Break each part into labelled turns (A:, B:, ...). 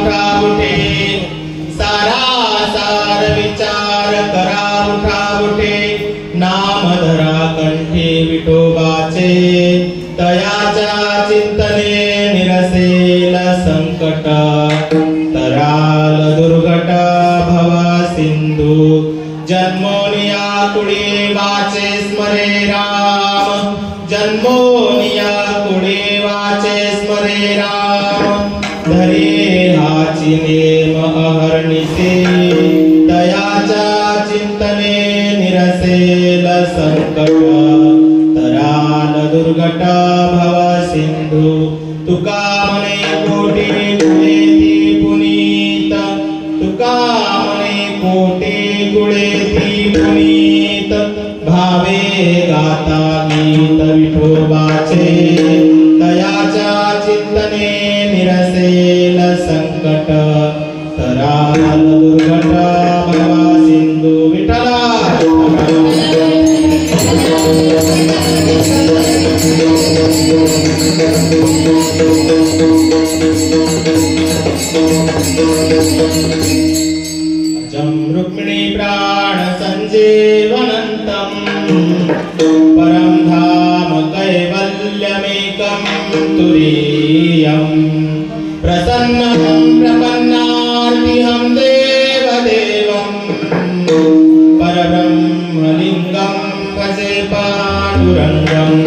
A: उठा उठे सारा सार विचार करा उठा उठे नाम धरा कंठी विठोबाचे तयाच्या चिंतने निरसेल संकट तराल दुर्घट भव सिंधू जन्मोनिया कुडी वाचे स्मरे राम जन्मोनिया कुडी वाचे स्मरे राम धरे हाची नेम अहर्निसे तयाच्या चिंतने निरसेल संकट तराल दुर्घट भव सिंधू तुका मने कोटी गुळेती पुनीत तुका मने कोटी गुळेती पुनीत भावे गाता गीत विठोबाचे तयाच्या चिंतने निरसेल संकट तराल दुर्घट भव सिंधू विठला जम रुक्मिणी प्राण संजीवनंतम परम धाम कैवल्यमेकं तुरीयं प्रसन्नं प्रपन्नार्तिहं देवदेवं परब्रह्मलिंगं भजे पाण्डुरङ्गम्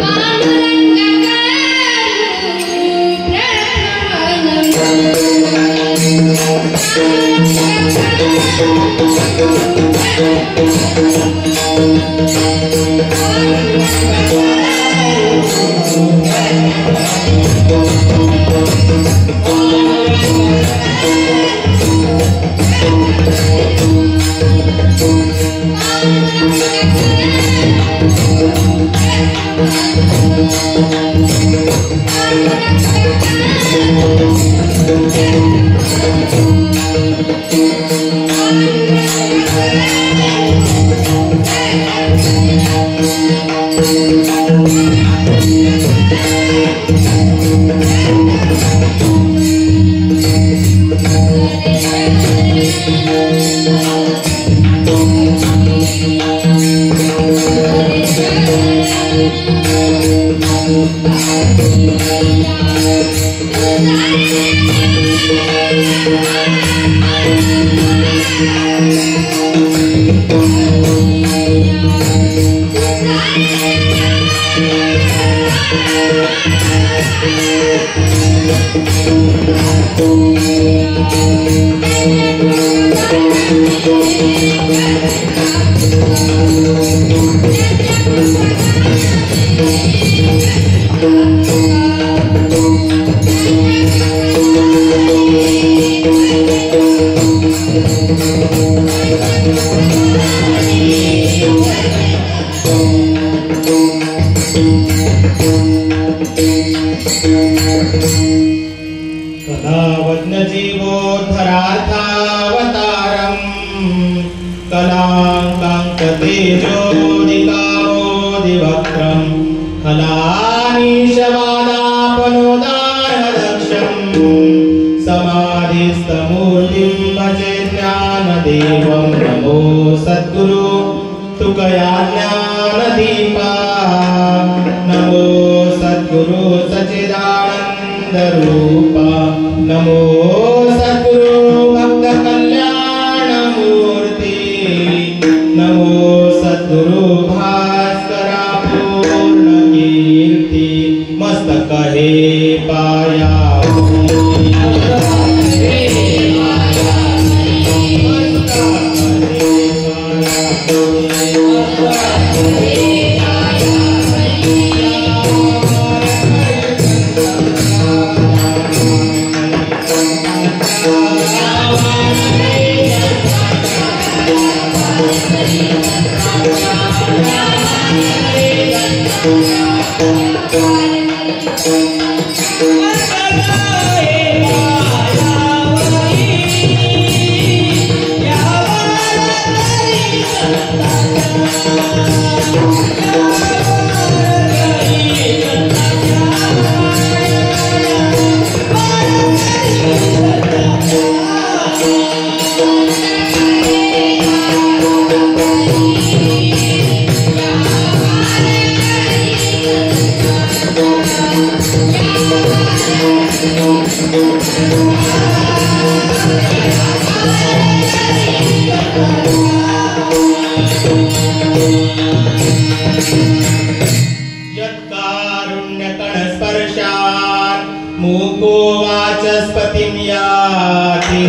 A: मूको वाचस्पतिं याति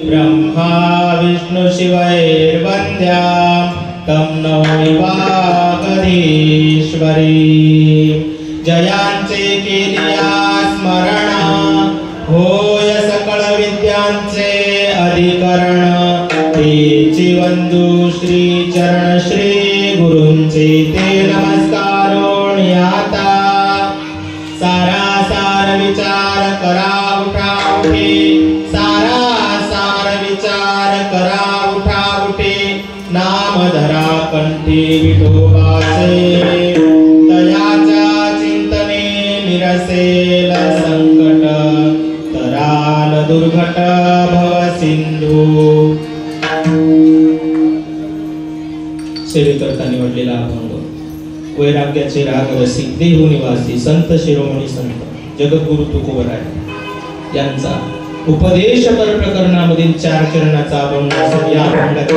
A: ब्रह्मा विष्णु शिवैर्वन्द्या तं नौमि वागधीश्वरी। जयांचे केलिया स्मरण होय सकळ विद्यांचे अधिकरण। तेची वंदू श्री चरण श्री गुरूंचे ते नमस्कारों याता। सारा सार विचार करा उठा उठे, सारा सार विचार करा उठा उठे। नाम धरा कंठी विठोबाचे, तयाच्या चिंतने निरसेल संकट। तराल दुर्घट भव सिंधू। सेवेकरता निवडलेला अभंग वैराग्याचे राग रसिक देहू निवासी संत शिरोमणी संत जगद्गुरु तुकोबराय यांचा उपदेशपर प्रकरणामधील 4 चरणाचा अभंग या अभंगात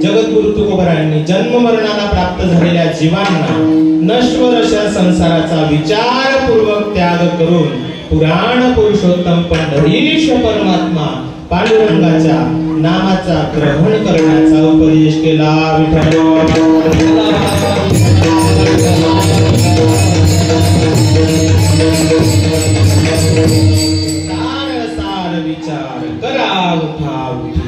A: जगद्गुरु तुकोबरायांनी जन्म मरणाला प्राप्त झालेल्या जीवांना नश्वर अशा संसाराचा विचारपूर्वक त्याग करून पुराण पुरुषोत्तम पंढरीश परमात्मा पांडुरंगाच्या नामाचा ग्रहण करण्याचा उपदेश केला। विठ्ठल सार सार विचार करा उठा उठी।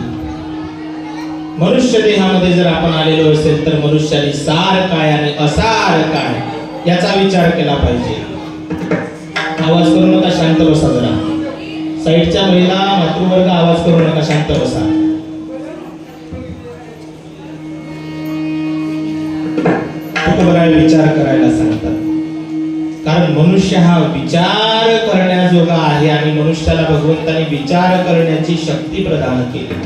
A: मनुष्य देहामध्ये जर आपण आलेलो असेल तर मनुष्याने सार काय आणि असार काय याचा विचार केला पाहिजे। आवाज करू नका, शांत बसा जरा। साईडच्या महिला मातृवर्ग आवाज करू नका, शांत बसा। तुकोबराय विचार करायला सांगतात, कारण मनुष्य हा विचार करण्याजोगा आहे आणि मनुष्याला भगवंताने विचार करण्याची शक्ती प्रदान केली।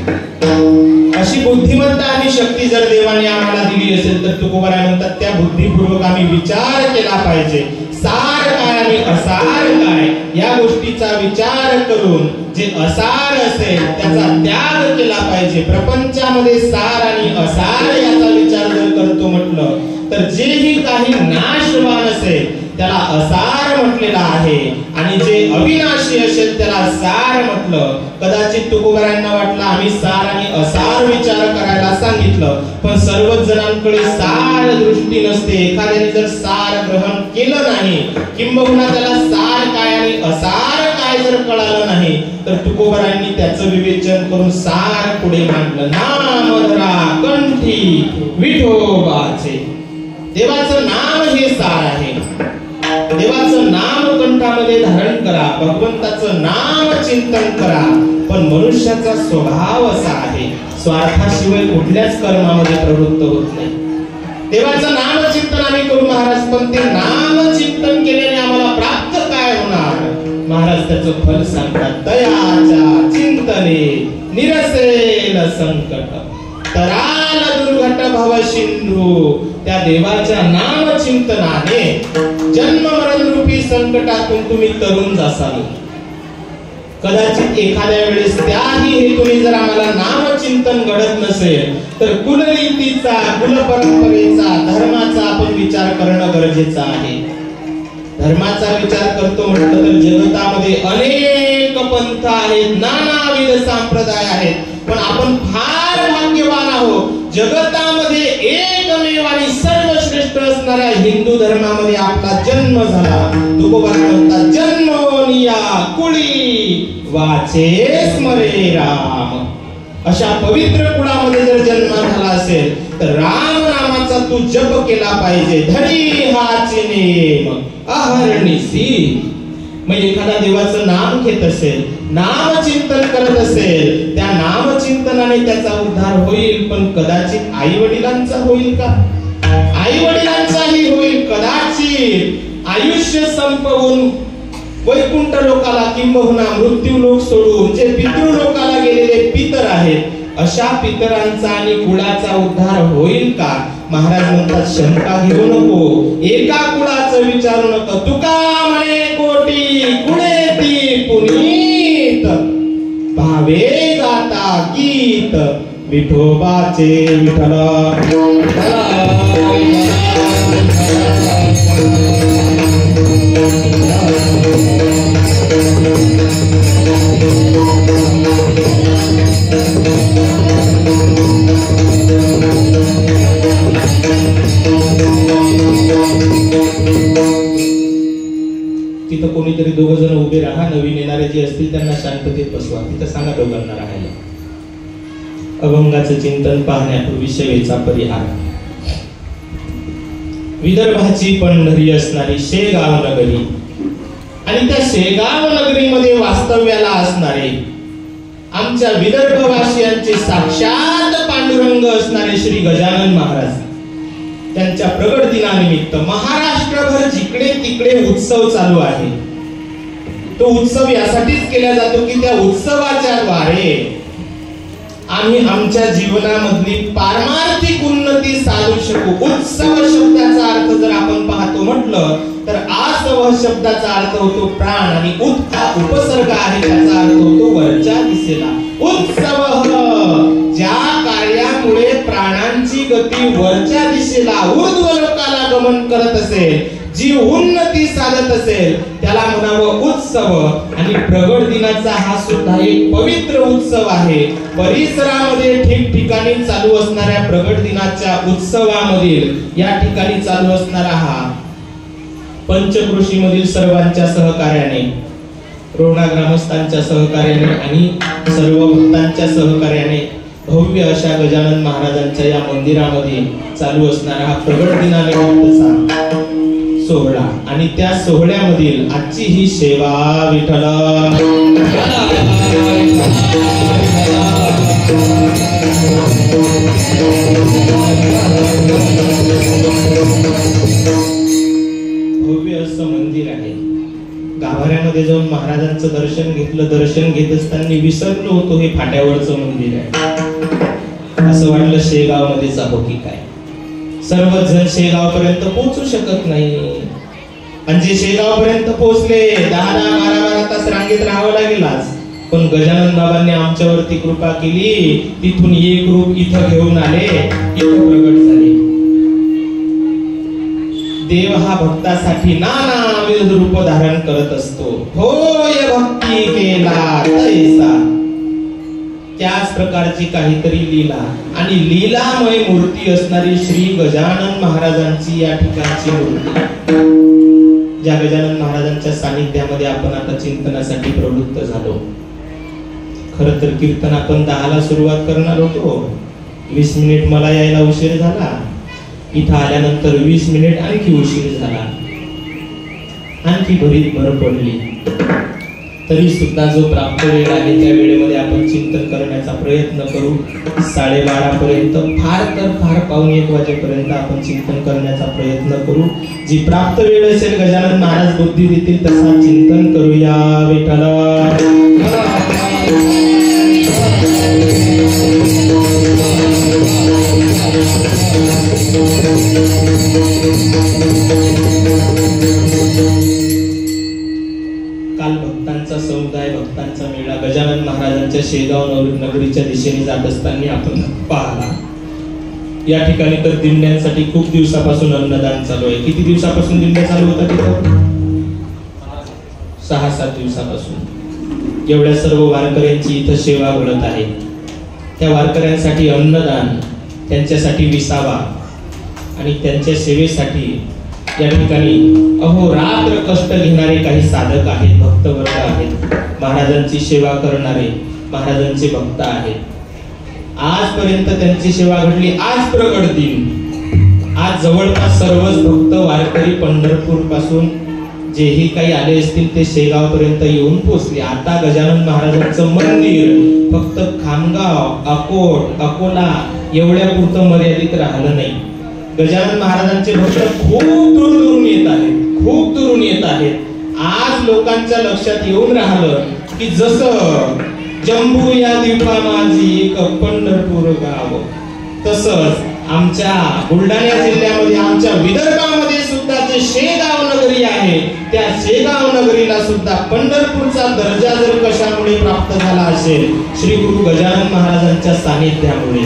A: अशी बुद्धिमत्ता आणि शक्ती जर देवाने आम्हाला दिली असेल तर तुकोबराय म्हणतात त्या बुद्धिपूर्वक आम्ही विचार केला पाहिजे। सार काय आणि असार काय या गोष्टीचा विचार करून जे असार असेल त्याचा त्याग केला पाहिजे। प्रपंचामध्ये सार आणि असार याचा विचार जर करतो म्हटलं तर जेही काही नाशवान असेल त्याला असार म्हटलेला आहे आणि जे अविनाशी असेल त्याला सार म्हटलं। कदाचित तुकोबरायांना वाटलं आम्ही सार आणि असार विचार करायला सांगितलं, पण सर्वच जणांकडे सार दृष्टी नसते। एखाद्याने जर सार ग्रहण केलं नाही किंबहुना त्याला सार काय आणि असार काय जर कळालं नाही तर तुकोबरायांनी त्याचं विवेचन करून सार पुढे मांडलं। नाम धरा कंठी विठोबाचे। देवाचं नाम हे सार आहे। देवाचं नाम कंठामध्ये धारण करा, भगवंताचं नाम चिंतन करा। पण मनुष्याचा स्वभाव असा आहे स्वार्थाशिवाय कुठल्याच कर्मामध्ये प्रवृत्त होत नाही। देवाचं नाम चिंतन आम्ही करू महाराज, पण ते नाम चिंतन केल्याने आम्हाला प्राप्त काय होणार महाराज त्याचं फल सांगतात। दयाच्या चिंतने निरसेल संकट, तराल दुर्घट भव सिंधू। त्या देवाच्या नाम चिंतनाने जन्म मरण रूपी संकटातून तुम्ही तरुण जासाल। कदाचित एखाद्या वेळेस त्याही हेतूने जर आम्हाला नाम चिंतन घडत नसेल तर कुलनीतीचा, कुल परंपरेचा, धर्माचा आपण विचार करणं गरजेचं आहे। धर्माचा विचार करतो म्हटलं तर जगतामध्ये अनेक पंथ आहेत, नानाविध संप्रदाय आहेत, पण आपण फार भाग्यवान आहोत। जगतामध्ये एकमेव आणि सर्वश्रेष्ठ असणाऱ्या हिंदू धर्मामध्ये आपला जन्म झाला। तुकोबराय म्हणतात जन्मोनिया कुळी वाचे स्मरे राम। अशा पवित्र कुळामध्ये जर जन्म झाला असेल तर राम नामाचा तू जप केला पाहिजे। धरी हाची नेम अहर्निसी। मग एखादा देवाचं नाम घेत असेल, नाम चिंतन करत असेल, त्या नाम चिंतनाने त्याचा उद्धार होईल, पण कदाचित आई वडिलांचा होईल का? आई वडिलांचाही होईल कदाचित। आयुष्य संपवून वैकुंठ लोकाला किंबहुना मृत्यू लोक सोडून जे पितृ लोकाला गेलेले पितर आहेत अशा पितरांचा आणि कुळाचा उद्धार होईल का? महाराज म्हणतात शंका घेऊ नको, एका कुळाचं विचारू नको. तुका म्हणे कोटी कुळे ती पुनीत, भावे गाता गीत विठोबाचे विठ्ठल. तिथं कोणीतरी दोघ जण उभे राहा, नवीन येणारे जे असतील त्यांना शांततेत बसवा. तिथं सांगा दोघांना राहायला. अभंगाचं चिंतन पाहण्यापूर्वी सेवेचा परिहार. विदर्भाची पंढरी असणारी शेगाव नगरी आणि त्या शेगाव नगरीमध्ये वास्तव्याला असणारे आमच्या विदर्भवासियांचे साक्षात पांडुरंग असणारे श्री गजानन महाराज, त्यांच्या प्रगट दिनानिमित्त महाराष्ट्रभर जिकडे तिकडे उत्सव चालू आहे. तो उत्सव यासाठीच केला जातो की त्या उत्सवाच्या द्वारे आम्ही आमच्या जीवनामधली पारमार्थिक उन्नती साधू शकू. उत्सव शब्दाचा अर्थ जर आपण पाहतो म्हटलं तर आसव शब्दाचा अर्थ होतो प्राण आणि उत हा उपसर्ग आहे, त्याचा अर्थ होतो वरच्या दिशेला. उत्सव ज्या कार्यामुळे प्राणांची गती वरच्या दिशेला ऊर्ध्व लोकाला गमन करत असेल, जी उन्नती साधत असेल त्याला म्हणावं उत्सव. आणि प्रगट दिनाचा हा सुद्धा एक पवित्र उत्सव आहे. परिसरामध्ये ठिकठिकाणी चालू असणाऱ्या प्रगट दिनाच्या उत्सवामधील या ठिकाणी चालू असणारा हा पंचकृषी मधील सर्वांच्या सहकार्याने, रोहणा ग्रामस्थांच्या सहकार्याने आणि सर्व भक्तांच्या सहकार्याने भव्य अशा गजानन महाराजांच्या या मंदिरामध्ये चालू असणारा हा प्रगट दिनानिमित्तचा सोहळा आणि त्या सोहळ्यामधील आजची ही सेवा विठ्ठल. भव्य असं मंदिर आहे. गाभाऱ्यामध्ये जाऊन महाराजांचं दर्शन घेतलं. दर्शन घेत असताना विसरलो होतो हे फाट्यावरचं मंदिर आहे. असं वाटलं शेगाव मध्ये जावो की काय. सर्वच जण शेगाव पर्यंत पोहोचू शकत नाही. आणि जे शेगाव पर्यंत पोहोचले 10-12 तास रांगेत राहावं लागेल आज. पण गजानन बाबांनी आमच्यावरती कृपा केली. तिथून एक रूप इथं घेऊन आले, इथं प्रगट झाले. देव हा भक्तासाठी नानाविध रूप धारण करत असतो. होय भक्ती केला तैसा. त्याच प्रकारची काहीतरी लीला आणि लीलामय मूर्ती असणारी श्री गजानन महाराजांची या ठिकाणची मूर्ती, ज्या गजानन महाराजांच्या सानिध्यामध्ये आपण आता चिंतनासाठी प्रवृत्त झालो. खरं तर कीर्तन आपण 10ला सुरुवात करणार होतो. 20 मिनिट मला यायला उशीर झाला. इथं आल्यानंतर 20 मिनिट आणखी उशीर झाला. आणखी भरीत भर पडली. तरी सुद्धा जो प्राप्त वेळ आहे त्या वेळेमध्ये आपण चिंतन करण्याचा प्रयत्न करू. 12:30 पर्यंत, फार तर फार 1:15 वाजेपर्यंत आपण चिंतन करण्याचा प्रयत्न करू. जी प्राप्त वेळ असेल गजानन महाराज बुद्धी देतील तसा चिंतन करूया विठ्ठल. काल भक्तांचा समुदाय, भक्तांचा मेळा गजानन महाराजांच्या शेगाव नगरीच्या दिशेने जात असताना आपण पाहला. या ठिकाणी तर दिंड्यांसाठी खूप दिवसापासून अन्नदान चालू आहे. किती दिवसापासून दिंड्या चालू होतात तिथं? 6-7 दिवसापासून. एवढ्या सर्व वारकऱ्यांची इथं सेवा घडत आहे. त्या वारकऱ्यांसाठी अन्नदान, त्यांच्यासाठी विसावा आणि त्यांच्या सेवेसाठी या ठिकाणी अहोरात्र कष्ट घेणारे काही साधक आहेत, भक्तवर्ग आहेत, महाराजांची सेवा करणारे महाराजांचे भक्त आहेत. आजपर्यंत त्यांची सेवा घडली. आज प्रगट दिन. आज जवळपास सर्वच भक्त वारकरी पंढरपूर पासून जेही काही आले असतील ते शेगाव पर्यंत येऊन पोहोचले. आता गजानन महाराजांचं मंदिर फक्त खामगाव, अकोट, अकोला एवढ्या पुरतं मर्यादित राहिलं नाही. गजानन महाराजांचे भक्त खूप दूरून येत आहेत, खूप दुरून येत आहेत. आज लोकांच्या लक्षात येऊन राहिलं की जसं जम्बू या द्वीपा माझी एक पंढरपूर गाव, तसंच आमच्या बुलढाणा जिल्ह्यामध्ये आमच्या विदर्भामध्ये सुद्धा जे शेगाव नगरी आहे त्या शेगाव नगरीला सुद्धा पंढरपूरचा दर्जा जर कशामुळे प्राप्त झाला असेल, श्री गुरु गजानन महाराजांच्या सानिध्यामुळे,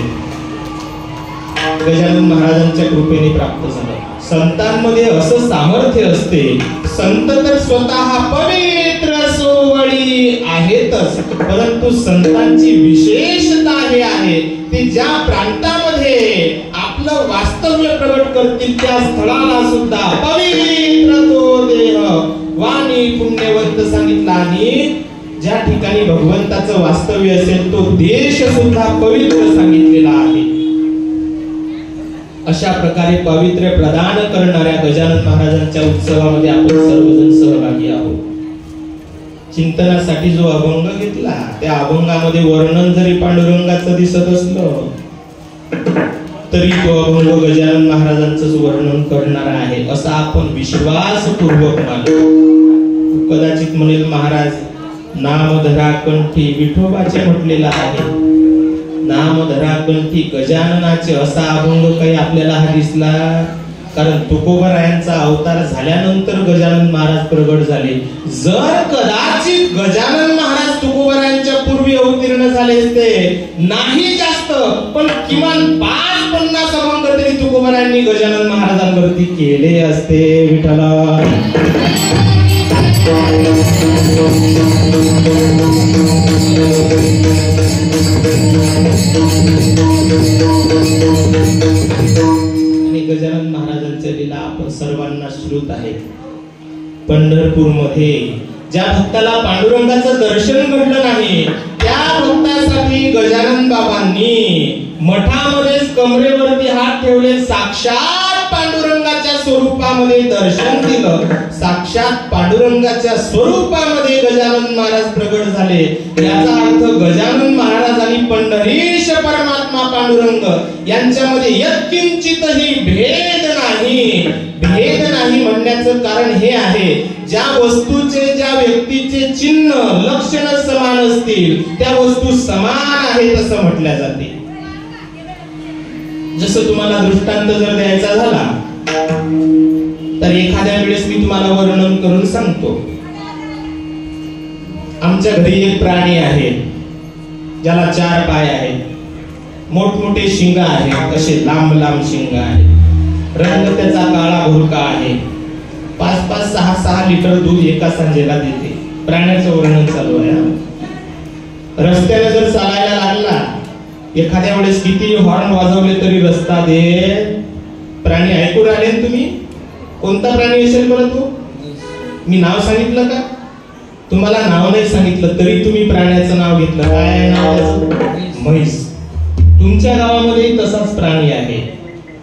A: गजानन महाराजांच्या कृपेने प्राप्त झालं. संतांमध्ये असं सामर्थ्य असते, संत तर स्वतः पवित्र सोवळी आहेतच, परंतु संतांची विशेषता हे आहे ते ज्या प्रांतामध्ये आपलं वास्तव्य प्रगट करतील त्या स्थळाला सुद्धा पवित्र तो देह वाणी पुण्यवंत सांगितला, आणि ज्या ठिकाणी भगवंताचं वास्तव्य असेल तो देश सुद्धा पवित्र सांगितलेला आहे. अशा प्रकारे पवित्र प्रदान करणाऱ्या गजानन महाराजांच्या उत्सवामध्ये आपण सर्वजण सहभागी आहोत. चिंतनासाठी जो अभंग घेतला त्या अभंगामध्ये वर्णन जरी पांडुरंगाचं दिसत असलं तरी तो अभंग गजानन महाराजांचंच वर्णन करणार आहे असा आपण विश्वासपूर्वक मानतो. कदाचित म्हणेल महाराज नामधरा कंठी विठोबाचे म्हटलेला आहे, नामधरा कंठी गजाननाचे असा अभंग काही आपल्याला हा दिसला? कारण तुकोबरायांचा अवतार झाल्यानंतर गजानन महाराज प्रगट झाले. जर कदाचित गजानन महाराज तुकोबरायांच्या पूर्वी अवतीर्ण झाले असते, नाही जास्त पण किमान 5-50 अभंग तरी तुकोबरायांनी गजानन महाराजांवरती केले असते. विठ्ठला आणि गजानन महाराजांच्या लीला आपण सर्वांना श्रुत आहे. पंढरपूर मध्ये ज्या भक्ताला पांडुरंगाचं दर्शन घडलं नाही त्या भक्तासाठी गजानन बाबांनी मठामध्येच कमरेवरती हात ठेवले, साक्षात पांडुरंगाच्या स्वरूपामध्ये दर्शन दिलं, साक्षात पांडुरंगाच्या स्वरूपामध्ये गजानन महाराज प्रगट झाले. याचा अर्थ गजानन महाराज आणि पंढरीश परमात्मा पांडुरंग यांच्यामध्ये यत्किंचितही भेद नाही. भेद नाही म्हणण्याचं कारण हे आहे, ज्या वस्तूचे ज्या व्यक्तीचे चिन्ह लक्षण समान असतील त्या वस्तू समान आहेत असं म्हटल्या जाते. जसं तुम्हाला दृष्टांत जर द्यायचा झाला तर एखाद्या वेळेस मी तुम्हाला वर्णन करून सांगतो. आमच्या घरी एक प्राणी आहे ज्याला 4 पाय आहेत, मोठमोठे शिंग आहेत, असे लांब लांब शिंग आहेत, रंग त्याचा काळा भुरका आहे, 5-5, 6-6 लिटर दूध एका सांजेला देते. प्राण्याचं वर्णन चालू आहे. रस्त्याने जर चालायला लागला, एखाद्या वेळेस किती हॉर्न वाजवले तरी रस्ता दे. प्राणी ऐकून आले तुम्ही? कोणता प्राणी असेल बरं तो? मी नाव सांगितलं का? तुम्हाला नाव नाही सांगितलं तरी तुम्ही प्राण्याचं नाव घेतलं. काय नाव त्याचं? म्हैस. तुमच्या गावामध्ये तसाच प्राणी आहे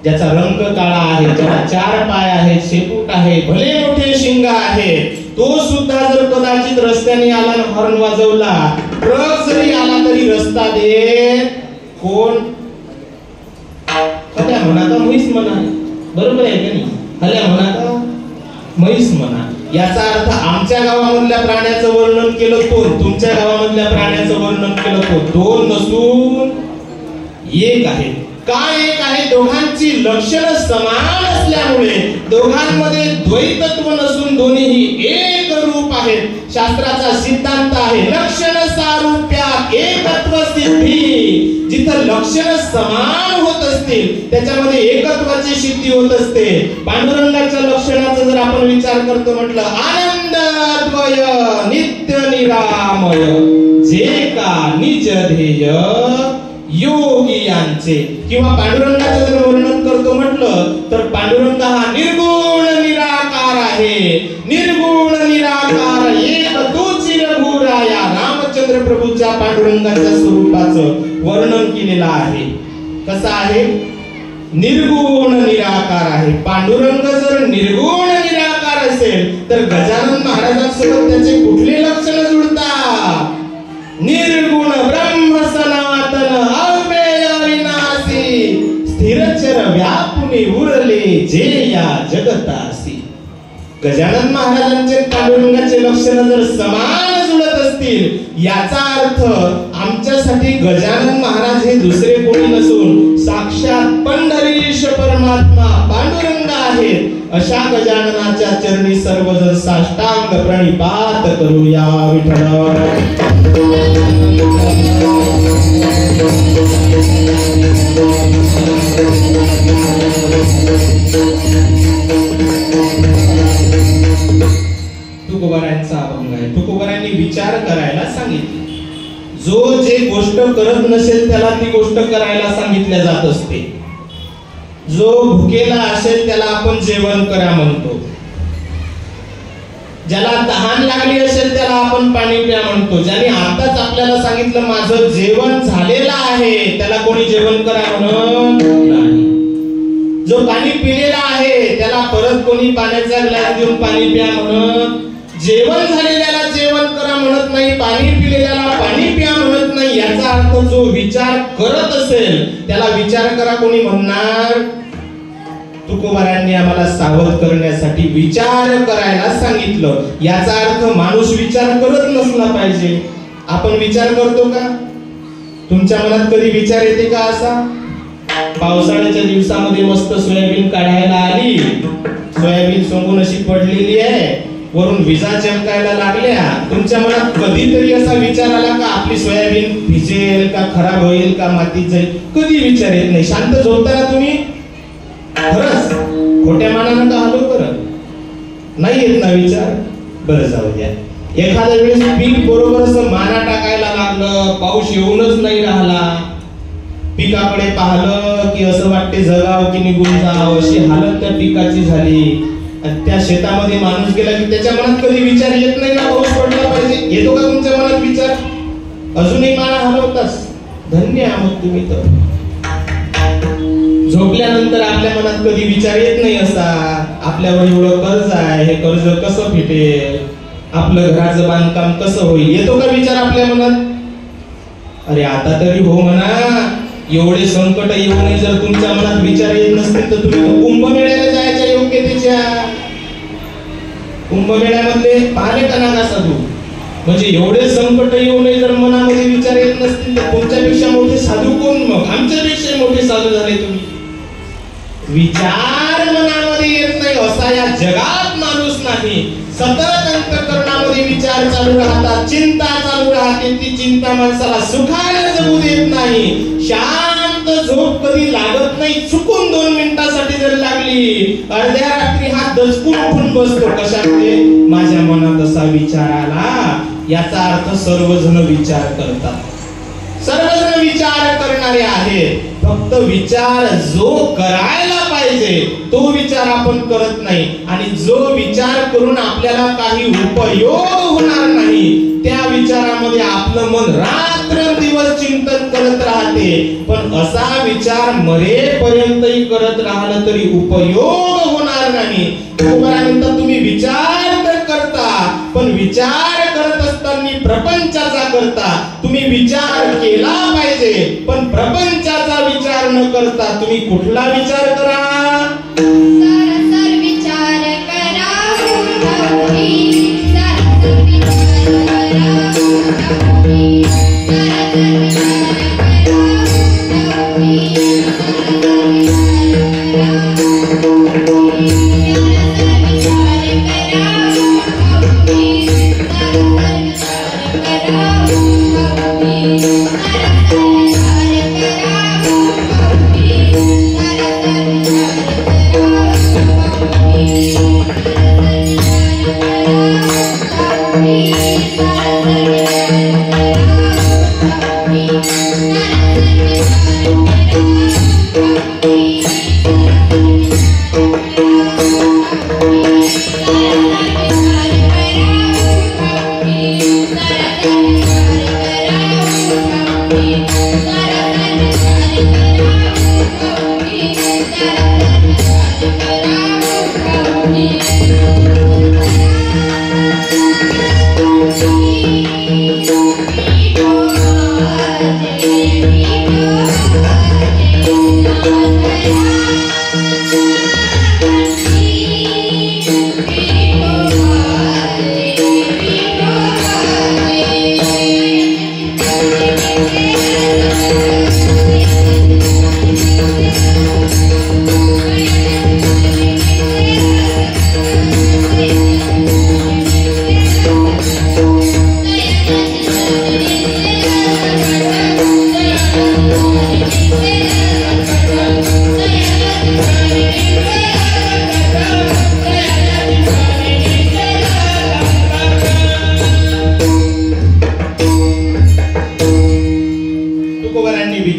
A: ज्याचा रंग काळा आहे, ज्याला 4 पाय आहेत, शेपूट आहे, भले मोठे शिंग आहे. तो सुद्धा जर कदाचित रस्त्याने आला आणि हॉर्न वाजवला, ट्रक जरी आला तरी रस्ता दे. कोण? हल्या म्हणा का म्हैस म्हणा? बरोबर आहे का नाही? हल्या म्हणा का म्हैस म्हणा. याचा अर्थ आमच्या गावामधल्या प्राण्याचं वर्णन केलं तो, तुमच्या गावामधल्या प्राण्याचं वर्णन केलं तो. 2 नसून 1 आहे. काय एक आहे? दोघांची लक्षणं समान असल्यामुळे दोघांमध्ये द्वैतत्व नसून दोन्हीही एक रूप आहेत. शास्त्राचा सिद्धांत आहे लक्षण सारूप्यात एकत्व सिद्धी. जिथं लक्षण समान होत असतील त्याच्यामध्ये एकत्वाची सिद्धी होत असते. पांडुरंगाच्या लक्षणाचा जर आपण विचार करतो म्हटलं, आनंद द्वय नित्य निरामय जे का निज ध्येय योगियांचे. किंवा पांडुरंगाचं जर वर्णन करतो म्हटलं तर पांडुरंग हा निर्गुण निराकार आहे. निर्गुण निराकार एक तोच रघुराया रामचंद्र प्रभूच्या पांडुरंगाच्या स्वरूपाचं वर्णन केलेलं आहे. कसं आहे? निर्गुण निराकार आहे. पांडुरंग जर निर्गुण निराकार असेल तर गजानन महाराजांसोबत त्याचे कुठले लक्षण जुळतात? निर्गुण ब्रह्म सनातन अव्यय विनाशी स्थिरचर व्यापुनी उरले जे या जगतासी. गजानन महाराजांचे पांडुरंगाचे लक्षण जर समान जुळत असतील याचा अर्थ आमच्यासाठी गजानन महाराज हे दुसरे कोणी नसून साक्षात पंढरीश परमात्मा पांडुरंग आहेत। अशा गजाननाच्या चरणी सर्वजण साष्टांग प्रणिपात करूया। विठ्ठल तुकोबारायांचा अभंग आहे। तुकोबारायांनी विचार करायला सांगितले। जो जे गोष्ट करत नसेल त्याला ती गोष्ट करायला सांगितल्या जात असते। जो भुकेला असेल त्याला आपण जेवण करा म्हणतो। ज्याला तहान लागली असेल त्याला आपण पाणी प्या म्हणतो। ज्याने आताच आपल्याला सांगितलं माझं जेवण झालेलं आहे त्याला कोणी जेवण करा म्हणत नाही। जो पाणी पिलेला आहे त्याला परत कोणी पाण्याचा ग्लास देऊन पाणी प्या म्हणत, जेवण झालेल्याला जेवण करा म्हणत नाही, पाणी पिलेल्याला पाणी प्या म्हणत नाही। याचा अर्थ जो विचार करत असेल त्याला विचार करा कोणी म्हणणार? तुकोबारायांनी आम्हाला सावध करण्यासाठी विचार करायला सांगितलं। याचा अर्थ माणूस विचार करत नसला पाहिजे। आपण विचार करतो का? तुमच्या मनात कधी विचार येते का असा? पावसाळ्याच्या दिवसामध्ये मस्त सोयाबीन काढायला आली, सोयाबीन सोंगून अशी पडलेली आहे, वरून विजा चमकायला लागल्या, तुमच्या मनात कधीतरी असा विचार आला का आपली सोयाबीन भिजेल का, खराब होईल का, मातीत जाईल? कधी विचार येत नाही। शांत झोपताना तुम्ही खरंच खोट्या मानानं का हलो करत नाही येत ना विचार? बरं जाऊ द्या। एखाद्या वेळेस पीक बरोबर असं माना टाकायला लागलं, पाऊस येऊनच नाही राहिला, पिकाकडे पाहिलं की असं वाटते जगाव की निघून जाव, अशी हालत त्या पिकाची झाली। आणि त्या शेतामध्ये माणूस गेला की त्याच्या मनात कधी विचार येत नाही ना पाऊस पडला पाहिजे? येतो का तुमच्या मनात विचार? अजूनही माना हलवतास, धन्य आहोत तुम्ही तर। झोपल्यानंतर आपल्या मनात कधी विचार येत नाही असा आपल्यावर एवढं कर्ज आहे, हे कर्ज कसं फिटेल, आपलं घराचं बांधकाम कसं होईल? येतो का विचार आपल्या मनात? अरे आता तरी हो म्हणा, एवढे संकट येऊनही जर तुमच्या मनात विचार येत नसतील तर तुम्ही कुंभमेळ्याला जायच्या योग्यतेच्या। कुंभमेळ्यामध्ये पाहले का नागा साधू? म्हणजे एवढे संकट येऊनही जर मनामध्ये विचार येत नसतील तर तुमच्यापेक्षा मोठे साधू कोण? मग आमच्यापेक्षा मोठे साधू झाले तुम्ही। विचार मनामध्ये येत नाही असा या जगात माणूस नाही। सतत अंतःकरणामध्ये विचार चालू राहतात, चिंता चालू राहते। ती चिंता माणसाला सुखाने जगू देत नाही। शांत झोप कधी लागत नाही। चुकून 2 मिनिटासाठी जर लागली, अर्ध्या रात्री हात दचकून उठून बसतो। कशामध्ये? माझ्या मनात असा विचार आला। याचा अर्थ सर्वजण विचार करतात, सर्वजण विचार करणारे आहेत। फक्त विचार जो करायला पाहिजे तो विचार आपण करत नाही, आणि जो विचार करून आपल्याला काही उपयोग होणार नाही त्या विचारामध्ये आपलं मन रात्रंदिवस चिंतन करत राहते। पण असा विचार मरेपर्यंतही करत राहिलं तरी उपयोग होणार नाही। तोपर्यंत तुम्ही विचार तर करता, पण विचार करत असताना प्रपंचाचा करता। तुम्ही विचार केला पाहिजे, पण प्रपंचाचा विचार न करता तुम्ही कुठला विचार करा?
B: Thank you.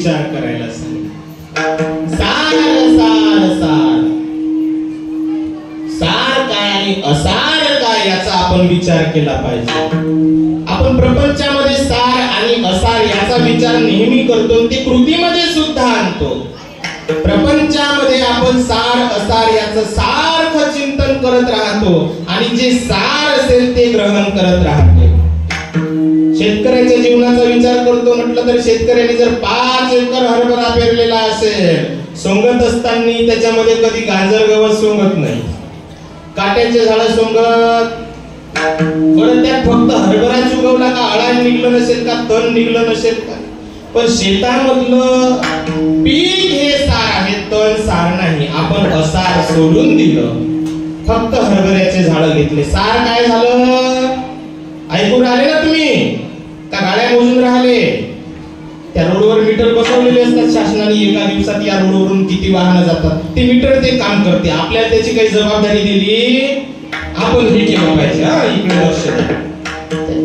A: विचार करायला सांगितलं. सार सार सार सार काय आणि असार काय याचा आपण विचार केला पाहिजे. आपण प्रपंचामध्ये सार आणि असार याचा विचार नेहमी करतो, ते कृतीमध्ये सुद्धा आणतो. प्रपंचामध्ये आपण सार असार याचं सारखं चिंतन करत राहतो आणि जे सार असेल ते ग्रहण करत राहतो. शेतकऱ्याच्या जीवनाचा विचार करतो म्हटलं तर शेतकऱ्याने जर 5 एकर हरभरा पेरलेला असेल, सोंगत असताना त्याच्यामध्ये कधी गाजर गवत सोंगत नाही, काट्याचे झाड सोंगत, परत त्यात फक्त हरभरा उगवला का अळान निघलं नसेल का, तण निघलं नसेल का. पण शेतामधलं पीक हे सार आहे, तण सार नाही. आपण असार सोडून दिलं, फक्त हरभऱ्याचे झाड घेतले. सार काय झालं ऐकून राहिले ना तुम्ही का गाड्या मोजून राहिले? त्या रोडवर मीटर बसवलेले असतात शासनाने, एका दिवसात या रोडवरून किती वाहनं जातात ते मीटर ते काम करते. आपल्याला त्याची काही जबाबदारी दिली, आपण हे केलं पाहिजे. इकडे लक्ष द्या.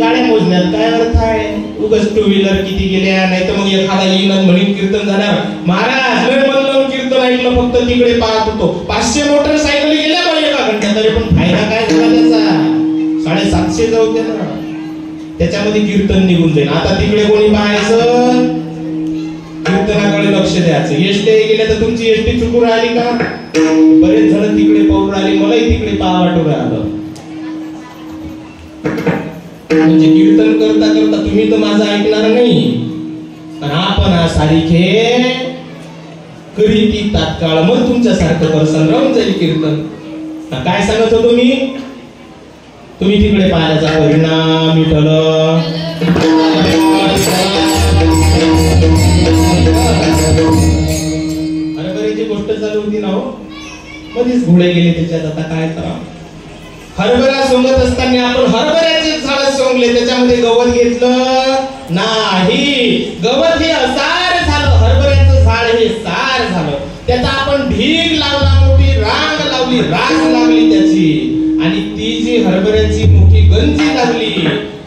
A: गाड्या मोजण्यात काय अर्थ आहे? उगाच 2 व्हीलर किती गेल्या, नाही तर मग एखादा येणार म्हणून कीर्तन झाल्यावर महाराज लय मन लावून कीर्तन ऐकलं, फक्त तिकडे पाहत होतो. 500 मोटरसायकल गेल्या पाहिजे एका घंट्यात, तरी पण फायदा काय झाला त्याचा? 750 जाऊ दे ना, त्याच्यामध्ये कीर्तन निघून जाईल. आता तिकडे कोणी पाहायचं? कीर्तनाकडे लक्ष द्यायचं. एसटी गेल्या तर तुमची एसटी चुकून राहिली का? बरेच जण तिकडे पाहून राहिले, मलाही तिकडे पाहा वाटून राहिलं. म्हणजे कीर्तन करता करता तुम्ही तर माझं ऐकणार नाही, पण आपण सारिखे करी ती तात्काळ मग तुमच्यासारखं पर्सन राहून जाईल कीर्तन. काय सांगत होतो मी? तुम्ही तिकडे पाहण्याचा परिणाम विठ्ठल. हरभऱ्याची गोष्ट चालू होती ना हो, मध्येच घोडे गेले त्याच्यात. आता काय करावं? हरभरा सोंगत असताना आपण हरभऱ्याचे झाड सोंगले, त्याच्यामध्ये गवत घेतलं नाही. गवत हे असार झालं, हरभऱ्याचं झाड हे सार झालं. त्याचा आपण ढीग लावला, मोठी रांग लावली, रास लागली त्याची, आणि ती जी हरभऱ्याची मोठी गंजी लागली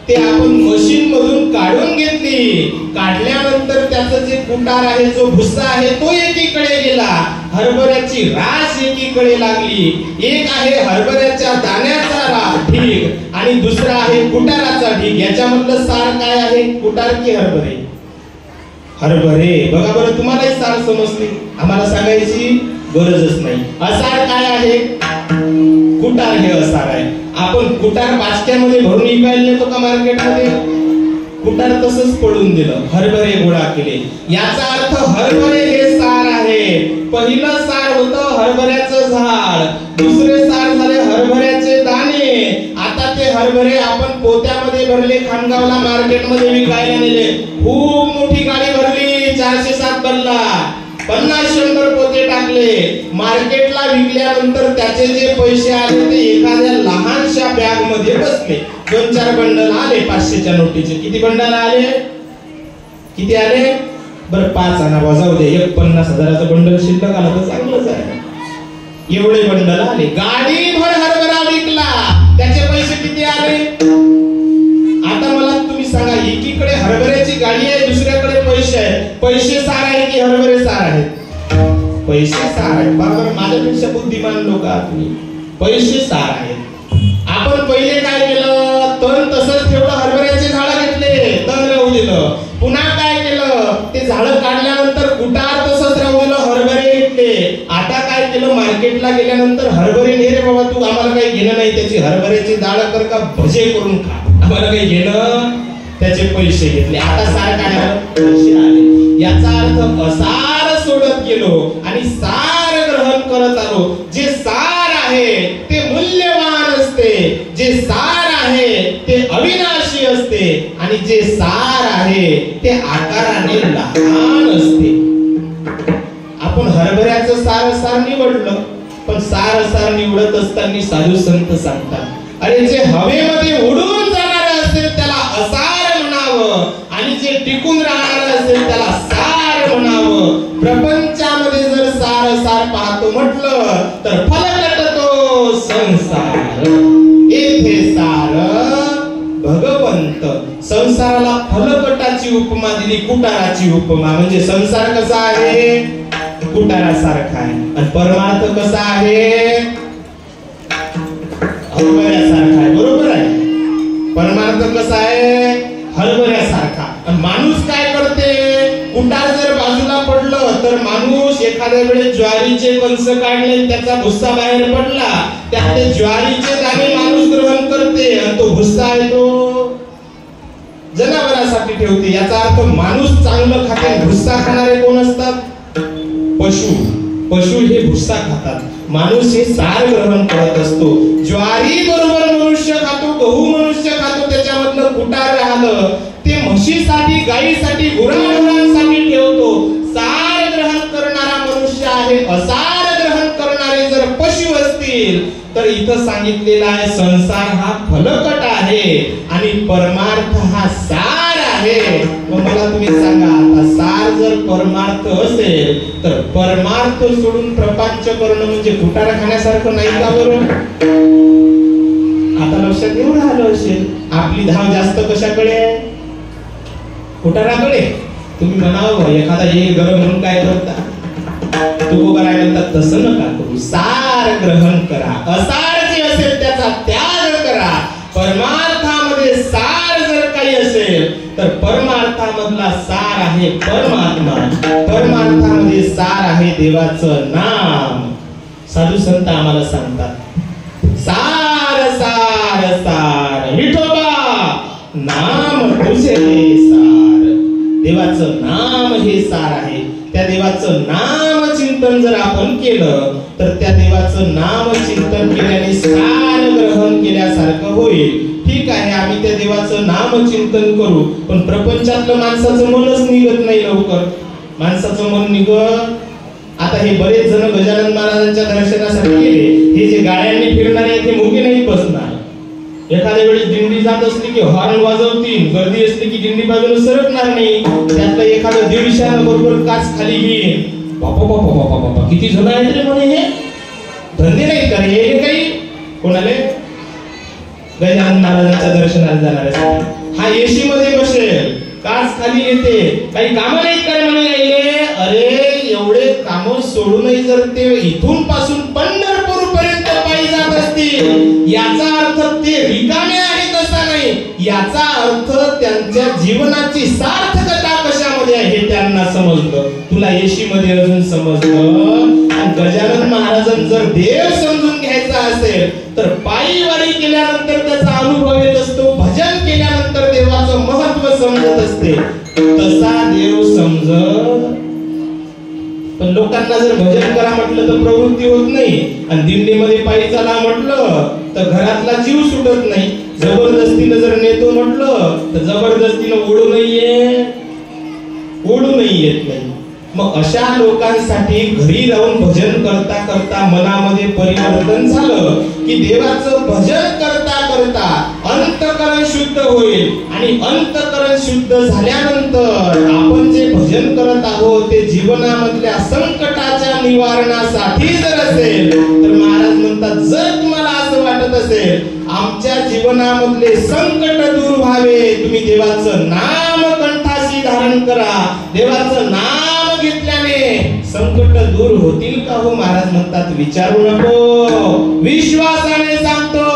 A: ते आपण मशीन मधून काढून घेतली. काढल्यानंतर त्याचं जे कुटार आहे, जो भुस्सा आहे, तो एकीकडे गेला, हरभऱ्याची रास एकीकडे लागली. एक आहे हरभऱ्याच्या दाण्याचा ढीग आणि दुसरा आहे कुटाराचा ढीग. याच्यामधलं सार काय आहे? कुटार की हरभरे? हरभरे. बघा बरं, तुम्हालाही सार समजते, आम्हाला सांगायची गरजच नाही. असार काय आहे? कुटार हे असार आहे. आपण कुटार बाचक्यामध्ये भरून विकायला नेतो का मार्केटमध्ये? कुटार तसंच पडून दिलं, हरभरे गोळा केले. याचा अर्थ हरभरे हे सार आहे. पहिलं सार होतं हरभऱ्याचं झाड, दुसरे सार झाले हरभऱ्याचे दाणे. आता ते हरभरे आपण पोत्यामध्ये भरले, खानगावला मार्केटमध्ये विकायला नेले. खूप मोठी गाडी भरली, 407 बनला, 50-100 पोते टाकले. मार्केटला विकल्यानंतर त्याचे जे पैसे आले ते एखाद्या लहानशा बॅग मध्ये बसले. 2-4 बंडल आले 500च्या नोटीचे. किती बंडल आले? किती आले? बरं 5 आणा जाऊ दे, 50,000चं बंडल शिल्लक आला तर चांगलंच आहे. एवढे बंडल आले, गाडी भर हरभरा विकला, त्याचे पैसे किती आले? आता मला तुम्ही सांगा, एकीकडे हरभऱ्याची गाडी आहे, दुसऱ्याकडे पैसे आहेत. पैसे सार आहे की हरभरे सार आहेत? पैसे सार आहेत. बरोबर, माझ्यापेक्षा बुद्धिमान लोक आहात तुम्ही. पैसे सार आहेत. आपण पहिले काय केलं? तण तसंच ठेवलं, हरभऱ्याचे झाड घेतले, तण राहू दिलं. पुन्हा काय केलं? ते झाड काढल्यानंतर कुटार तसंच राहू दिलं, हरभरे घेतले. आता काय केलं? मार्केटला गेल्यानंतर हरभरे ने रे बाबा, तू आम्हाला काही घेणं नाही त्याची, हरभऱ्याची डाळ कर का भजे करून खा, आम्हाला काही घेणं. त्याचे पैसे घेतले. आता सार काय आलं? पैसे आले. याचा अर्थ असार सोडत गेलो आणि सार ग्रहण करत आलो. जे सार आहे ते मूल्यवान असते, जे सार आहे ते अविनाशी असते, आणि जे सार आहे ते आकाराने लहान असते. आपण हरभऱ्याचं सार निवडलं, पण सार निवडत असताना साधू संत सांगतात, अरे जे हवेमध्ये उडून जाणार असेल त्याला असार म्हणावं, आणि जे टिकून राहणार असेल त्याला सार म्हणावं. प्रपंचामध्ये जर सार पाहतो म्हटलं तर फलकटतो संसार. येथे सार भगवंत. संसाराला फलकटाची संसाराची उपमा दिली, कुटाराची उपमा. म्हणजे संसार कसा आहे? कुटारासारखा आहे. आणि परमार्थ कसा आहे? हरभऱ्यासारखा आहे. बरोबर आहे. परमार्थ कसा आहे? हरभऱ्यासारखा. आणि माणूस काय करते? कुटार जर बाजूला पडलं तर माणूस एखाद्या वेळेस ज्वारीचे कंस काढले, त्याचा भुस्सा बाहेर पडला, त्यात ते ज्वारीचे दाणे माणूस ग्रहण करते आणि तो भुस्सा आहे तो जनावरांसाठी ठेवते. याचा अर्थ माणूस चांगलं खाते. भुस्सा खाणारे कोण असतात? पशु. पशु हे भुस्सा खातात, माणूस हे सार ग्रहण करत असतो. ज्वारी बरोबर मनुष्य खातो, गहू मनुष्य खातो, त्याच्यामधलं कुटार राहिलं ते म्हशीसाठी, गायीसाठी, गुराढोरांसाठी ठेवतो. सार ग्रहण करणारा मनुष्य आहे. असार ग्रहण करणारे जर पशु असतील तर इथं सांगितलेला आहे संसार हा फलकट आहे आणि परमार्थ हा सार आहे. मग मला तुम्ही सांगा, आता सार जर परमार्थ असेल तर परमार्थ सोडून प्रपंच करणं म्हणजे कुटार खाण्यासारखं नाही का बरं? आता लक्षात येऊन राहिलं असेल. आपली धाव जास्त कशाकडे आहे? कुटाराकडे. तुम्ही म्हणावं एखादा येईल गरम म्हणून काय करता? तू करायला म्हणतात तसं नका करू. सार ग्रहण करा. असार जे असेल त्याचा त्याग करा. परमार्थामध्ये सार जर काही असेल तर परमार्थामधला सार आहे परमात्मा. परमार्थामध्ये सार आहे देवाचं नाम. साधू संत आम्हाला सांगतात सार सार सार विठोबा नाम तुझे सार. देवाचं नाम हे सार आहे. त्या देवाचं नाम चिंतन जर आपण केलं तर त्या देवाचं नाम चिंतन केल्याने सार ग्रहण केल्यासारखं होईल. ठीक आहे, आम्ही त्या देवाचं नाम चिंतन करू, पण प्रपंचातलं माणसाचं मनच निघत नाही लवकर. माणसाचं मन निघत. आता हे बरेच जण गजानन महाराजांच्या दर्शनासाठी गेले. हे जे गाड्यांनी फिरणारे ते मुके नाही बसणार. एखाद्या वेळेस दिंडी जात असली की हॉर्न वाजवतील, गर्दी असली की दिंडी बाजूला सरकणार नाही. त्यातलं एखादं 150 बरोबर काच खाली घेईल. बापा बापा बापा बापा किती जण आहेत रे म्हणे. हे धंदे नाही का हे काही? कोणाले? गजानन महाराजांच्या दर्शनाला जाणाऱ्यासाठी. हा एसी मध्ये बसेल, काच खाली येते, काही कामं नाहीत काय म्हणून यायले. अरे एवढे कामं सोडूनही जर ते इथून पासून पंढरपूर पर्यंत पायी जात असतील याचा अर्थ ते रिकामे आहेत असा नाही. याचा अर्थ त्यांच्या जीवनाची सार्थकता कशामध्ये आहे हे त्यांना समजलं. तुला एसी मध्ये अजून समजलं. गजानन महाराजांना जर देव समजून घ्यायचा असेल तर पायी वारी केल्यानंतर त्याचा अनुभव येत असतो. भजन केल्यानंतर देवाचं महत्व समजत असते. तसा देव समजत. पण लोकांना जर भजन करा म्हटलं तर प्रवृत्ती होत नाही. आणि दिंडीमध्ये पायी चाला म्हटलं तर घरातला जीव सुटत नाही. जबरदस्तीनं जर नेतो म्हटलं तर जबरदस्तीनं ओढूनही येत नाही. मग अशा लोकांसाठी घरी राहून भजन करता करता मनामध्ये परिवर्तन झालं की देवाचं भजन करता करता अंतःकरण शुद्ध होईल. आणि अंतःकरण शुद्ध झाल्यानंतर आपण जे भजन करत आहोत ते जीवनामधल्या संकटाच्या निवारणासाठी जर असेल तर महाराज म्हणतात जर तुम्हाला असं वाटत असेल आमच्या जीवनामधले संकट दूर व्हावे, तुम्ही देवाचं नाम कंठाशी धारण करा. देवाचं नाम घेतल्याने संकट दूर होतील का हो? महाराज म्हणतात विचारू नको, विश्वासाने सांगतो.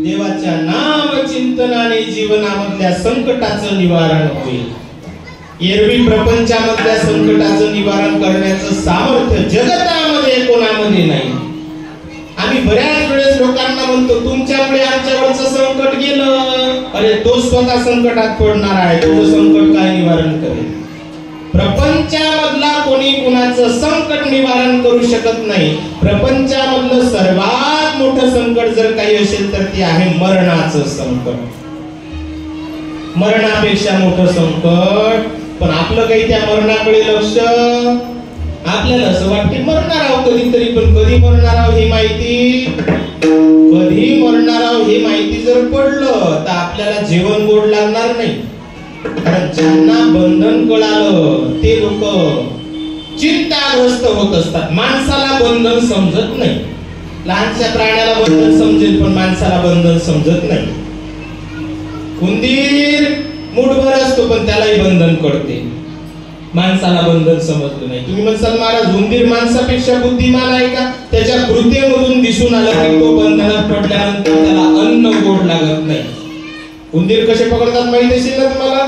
A: देवाच्या नाम चिंतनाने जीवनामधल्या संकटाचं निवारण होईल। एरवी प्रपंचामधल्या संकटाचं निवारण करण्याचं सामर्थ्य जगतामध्ये कोणामध्ये नाही। आम्ही बऱ्याच वेळेस लोकांना म्हणतो तुमच्यामुळे आमच्यावरचं संकट गेलं, अरे तो स्वतः संकटात पडणार आहे, तुझं संकट काय निवारण करेल? प्रपंचामधला कोणी कुणाचं संकट निवारण करू शकत नाही। प्रपंचामधलं सर्वात मोठं संकट जर काही असेल तर ते आहे मरणाचं संकट। मरणापेक्षा मोठं संकट, पण आपलं काही त्या मरणाकडे लक्ष, आपल्याला असं वाटते मरणार आहोत कधीतरी, पण कधी मरणार आहोत ही माहिती, कधी मरणार आहोत ही माहिती जर पडलं तर आपल्याला जेवण गोड लागणार नाही। कारण ज्यांना बंधन कळालं ते लोक चिंताग्रस्त होत असतात। माणसाला बंधन समजत नाही, लहानशा प्राण्याला बंधन समजेल पण माणसाला बंधन समजत नाही। उंदीर मूठभर असतो पण त्यालाही बंधन कळते, माणसाला बंधन समजलं नाही। तुम्ही म्हणसाल महाराज उंदीर माणसापेक्षा बुद्धिमान आहे का? त्याच्या कृत्येमधून दिसून आलं की तो बंधनात पडल्यानंतर त्याला अन्न गोड लागत नाही। उंदीर कसे पकडतात माहित असेल ना तुम्हाला?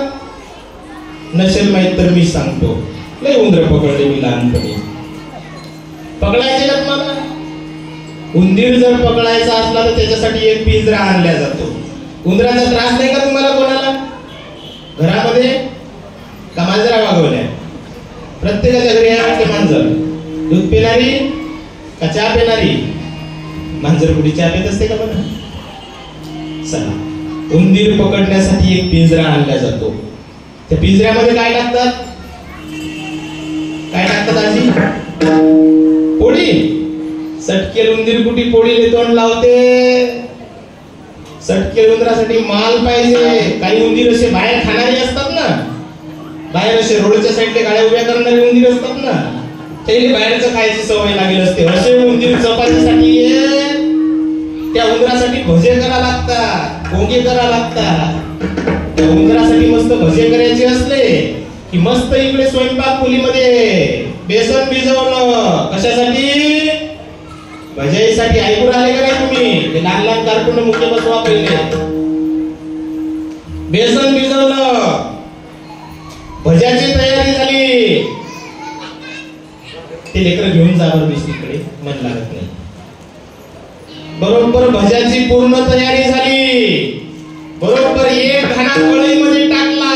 A: नसेल माहित तर मी सांगतो, लय उंदर पकडले मी लहानपणी। पकडायचे का तुम्हाला? उंदीर जर पकडायचा असला तर त्याच्यासाठी एक पिंजरा आणला जातो। उंदराचा त्रास नाही का तुम्हाला कोणाला? घरामध्ये का मांजरा वागवल्या? प्रत्येकाच्या घरी आहे मांजर। दूध पिणारी का चहा पिणारी? मांजर कुठे चहा पित असते का बघा? चला, उंदीर पकडण्यासाठी एक पिंजरा आणला जातो। त्या पिंजऱ्यामध्ये काय टाकतात? काय टाकतात आजी? पोळी। सटकेल उंदीर कुठे पोळीले तोंड लावते? सटकेल उंदरासाठी माल पाहिजे। काही उंदीर असे बाहेर खाणारे असतात ना, बाहेर असे रोडच्या साईडला गाड्या उभ्या करणारे उंदीर असतात ना, त्याला बाहेरचं खायची सवय लागेल असते। असे उंदीर चपातीसाठी त्या उंदरासाठी भजे करा लागतात, पोंगे करा लागतात। त्या उंदरासाठी मस्त भजे करायचे असले की मस्त इकडे स्वयंपाक खोलीमध्ये बेसन भिजवलं। कशासाठी? भजाईसाठी। ऐकून आले का नाही तुम्ही? ते लहान लहान कार्टून मुख्य बसवा पहिले। बेसन भिजवलं, भज्याची तयारी झाली, ते लेकरं घेऊन जावर तिकडे, मन लागत नाही। बरोबर भज्याची पूर्ण तयारी झाली, बरोबर एक घाणा कढईमध्ये टाकला,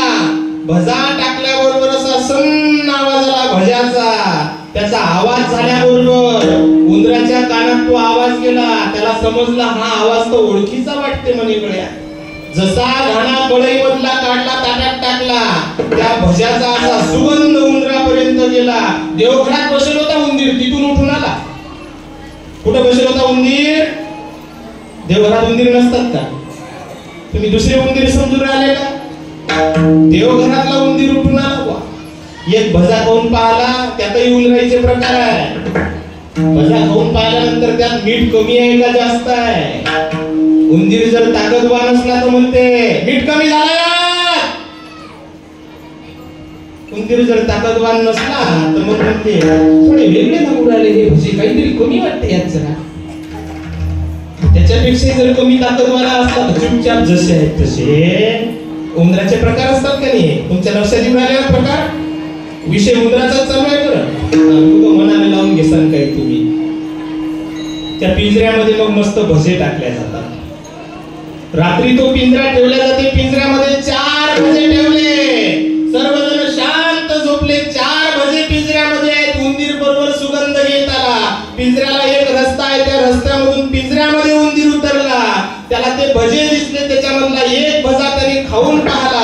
A: भजा टाकल्याबरोबर असा सन्न आवाज आला भज्याचा। त्याचा आवाज झाल्याबरोबर उंदराच्या कानात तो आवाज गेला, त्याला समजला हा आवाज तो ओळखीचा वाटते मनीकड्या। जसा घाणा कढईमधला काढला ताटात टाकला, त्या भज्याचा असा सुगंध उंदरापर्यंत गेला। देवघरात बसेल होता उंदीर, तिथून उठून आला। कुठे बसेल होता उंदीर? देवघरात उंदीर नसतात का? तुम्ही दुसरे उंदीर समजून राहिले का? देवघरातला उंदीर उठून आला। एक भजा खाऊन पाहिला, त्यातही उंदराचे प्रकार आहे। भजा खाऊन पाहिल्यानंतर त्यात मीठ कमी आहे का जास्त आहे? उंदीर जर ताकदवान असला तर म्हणते मीठ कमी झालं। उंदीर जर ताकदवान नसला तर मग म्हणते थोडे वेगळे लागू राहिले हे भजे, काहीतरी कमी वाटते यात जरा। त्याच्यापेक्षा जर कमी ताकदवान असला तर चुपचाप जसे आहेत तसे उंदराचे प्रकार असतात का नाही? तुमच्या लक्षात येऊन राहिले ना प्रकार? विषय उंदराचाच चालू आहे बरं, मनाने लावून घेसान काय तुम्ही? त्या पिंजऱ्यामध्ये मग मस्त भजे टाकल्या जातात। रात्री तो पिंजरा ठेवला जाते, पिंजऱ्यामध्ये 4 भजे ठेवले, सर्वजण शांत झोपले. 4 भजे पिंजऱ्यामध्ये आहेत. उंदीर बरोबर सुगंध घेत आला. पिंजऱ्याला एक रस्ता आहे, त्या रस्त्यामधून पिंजऱ्यामध्ये उंदीर उतरला. त्याला ते भजे दिसले, त्याच्यामधला एक भजा त्याने खाऊन पाहिला.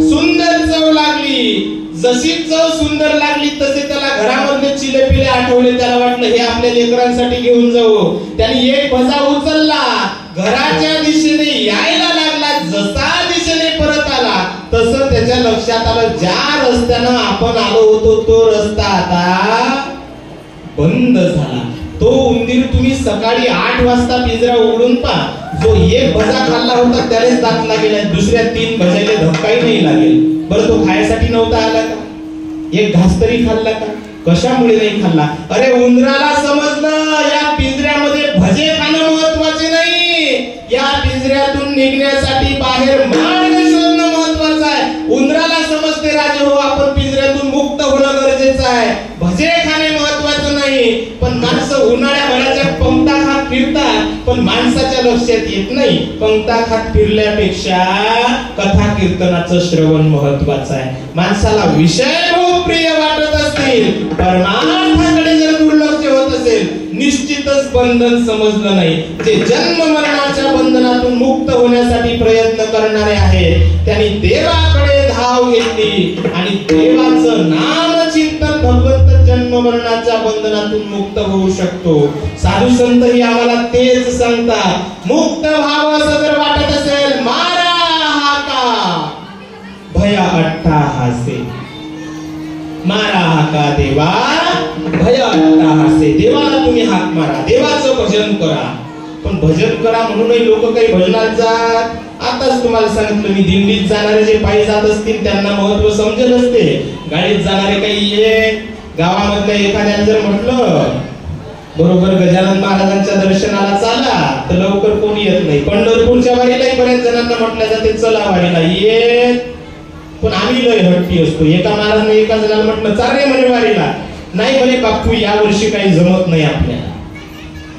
A: सुंदर चव लागली. जशी चव सुंदर लागली तसे त्याला घरामधले चिलेपिले आठवले. त्याला वाटलं हे आपल्या लेकरांसाठी घेऊन जाऊ. त्याने एक भजा उचलला, घराच्या दिशेने यायला लागला. जसा दिशेने परत आला तसं त्याच्या लक्षात आलं, ज्या रस्त्यानं आपण आलो होतो तो रस्ता आता बंद झाला. तो उंदीर तुम्ही सकाळी 8 वाजता पिंजरा उघडून पहा, जो एक भजा खाल्ला होता त्यालाच दात लागेल, दुसऱ्या 3 भजायला धक्काही नाही लागेल. बरं तो खायसाठी नव्हता आला का? एक घास तरी खाल्ला का? कशामुळे नाही खाल्ला? अरे उंदराला समजलं या पिंजऱ्यामध्ये भजे खाणं महत्वाचे नाही, या पिंजऱ्यातून निघण्यासाठी बाहेर मार्ग शोधणं महत्वाचं आहे. उंदराला समजते राजे हो, आपण पिंजऱ्यातून मुक्त होणं गरजेचं आहे, भजे खाणे महत्वाचं नाही. पण माणसं उन्हाळ्याभराच्या पंक्ता खात फिरतात, पण माणसाच्या लक्षात येत नाही पंक्ता खात फिरल्यापेक्षा कथा कीर्तनाचं श्रवण महत्वाचं आहे. माणसाला विषय खूप प्रिय वाटत असतील, परमार्थाकडे जर दुर्लक्ष होत असेल, निश्चितच बंधन समजलं नाही. जे जन्म मरणाच्या बंधनातून मुक्त होण्यासाठी प्रयत्न करणारे आहेत त्यांनी देवाकडे धाव घेतली आणि देवाचं नाम चिंतन भगवंत जन्म मरणाच्या बंधनातून मुक्त होऊ शकतो. साधू संत ही आम्हाला तेच सांगतात. मुक्त व्हावं असं जर वाटत असेल, मारा हाका भया अट्टाहासे, मारा हाका देवा भया अट्टाहासे. देवाला तुम्ही हाक मारा, देवाचं भजन करा. पण भजन करा म्हणूनही लोक काही भजनात जात. आताच तुम्हाला सांगितलं मी, दिंडीत जाणारे जे पायी जात असतील त्यांना महत्व समजत असते. गाडीत जाणारे काही गावामधल्या एखाद्याला जर म्हटलं बरोबर गजानन महाराजांच्या दर्शनाला चाला, तर लवकर कोणी येत नाही. पंढरपूरच्या वारीलाही बऱ्याच जणांना म्हटलं जाते चला वारीला येत, पण आम्ही लय हट्टी असतो. एका महाराजांनी एका जणाला म्हटलं चाल रे म्हणे वारीला, नाही म्हणे बापू या वर्षी काही जमत नाही आपल्याला.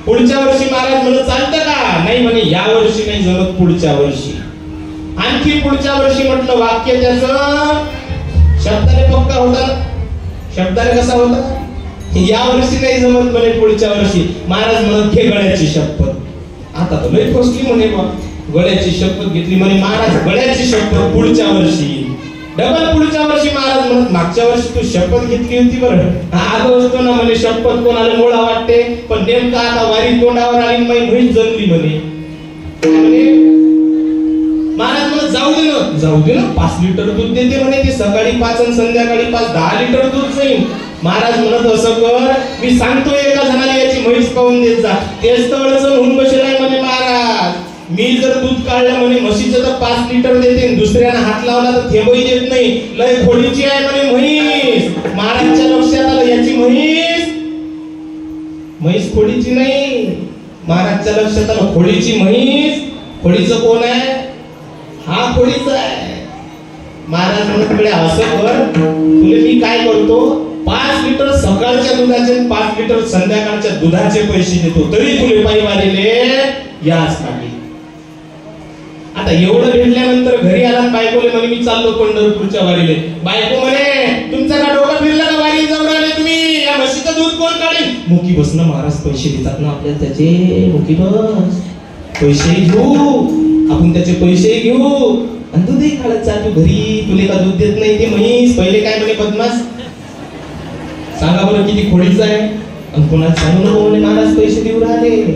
A: पुढच्या वर्षी महाराज म्हणत चालतं का? नाही म्हणे या वर्षी नाही जमत, पुढच्या वर्षी. आणखी पुढच्या वर्षी म्हटलं, वाक्य त्याचं शब्दाने पक्का होता. शब्दाने कसा होता? या वर्षी नाही जमत म्हणे, पुढच्या वर्षी. महाराज म्हणत घे गळ्याची शपथ. आता तर लय फसली म्हणे बा, गळ्याची शपथ घेतली म्हणे महाराज, गळ्याची शपथ पुढच्या वर्षी. डबल पुढच्या वर्षी महाराज म्हणत मागच्या वर्षी तू शपथ घेतली होती बरं. आलो असतो ना म्हणे, शपथ कोणाला मोळा वाटते, पण नेमका आता वारी तोंडावर आली माई म्हैस जमली म्हणे. महाराज म्हणत जाऊ दे ना, जाऊ दे ना, 5 लिटर दूध देते म्हणे ती, सकाळी 5 आणि संध्याकाळी 5, 10 लिटर दूध जाईल. महाराज म्हणत असं कर, मी सांगतो एका जणाला याची म्हैस पाहून देत जा. तेच तर अडचण होऊन बसलाय म्हणे महाराज. मी जर दूध काढलं म्हणे म्हशीचं तर 5 लिटर देते, दुसऱ्यानं हात लावला तर थेंबही देत नाही, लय खोडीची आहे म्हणे म्हैस. महाराजच्या लक्षात आलं याची म्हैस खोडीची नाही. महाराजच्या लक्षात आलं खोडीची म्हैस. खोडीचं कोण आहे? हा खोडीचा आहे. महाराज म्हणत असं कर, तुला मी काय करतो, 5 लिटर सकाळच्या दुधाचे 5 लिटर संध्याकाळच्या दुधाचे पैसे देतो, तरी तुले पायी वारीले याच काढली. आता एवढं भेटल्यानंतर घरी आला, बायकोले म्हणे मी चाललो पंढरपूरच्या वारीले. बायको म्हणे तुमचा का डोका फिरला का, वारी जाऊन आले तुम्ही, या म्हशीचं दूध कोण काढेल? मुकी बस ना महाराज, पैसे देतात ना आपल्याला त्याचे, मुकी बस, पैसे घेऊ आपण, त्याचे पैसे घेऊ आणि दूधही काढत जा तू घरी. तुले का दूध देत नाही ते म्हैस? पहिले काय म्हणे बदमाश, सांगा बरं किती खोडीचं आहे. आणि कोणाला सांगू नको म्हणे महाराज पैसे देऊ राहिले.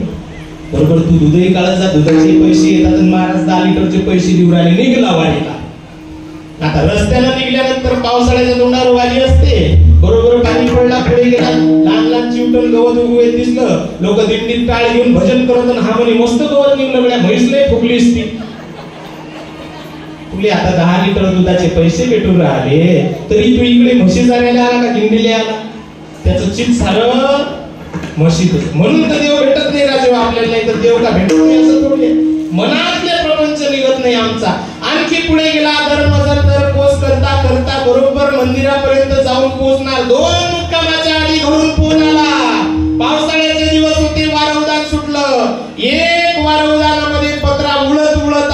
A: बरोबर तू दूधही काढत जा, दुधाचे पैसे येतात आणि महाराज 10 लिटरचे पैसे देऊ राहिले. निघला वारीला. आता रस्त्याला निघल्यानंतर पावसाळ्याच्या तोंडावर वारी असते, बरोबर पाणी पडला, पुढे गेला, लहान लहान चिवटण गवत उगवेल दिसलं, लोक दिंडीत टाळ घेऊन भजन करत, हा म्हणे मस्त गवत निघलं गड्या, म्हैसले फुगली असती. तुले आता 10 लिटर दुधाचे पैसे भेटून राहिले, तरी तू इकडे म्हशी चारायला आला का दिंडीला आला? त्याचं चित सारं म्हशीतच. म्हणून तर देव भेटत नाही राजा आपल्याला, नाही तर देव का भेटत नाही असं थोडे. मनातले प्रपंच निघत नाही आमचा. आणखी पुढे गेला, दर पोच करता करता बरोबर मंदिरापर्यंत जाऊन पोहोचणार. 2 मुक्कामाच्या आधी घरून फोन आला. पावसाळ्याचे दिवस होते, वारवदान सुटलं. एक वारवदानामध्ये पत्रा उडत उडत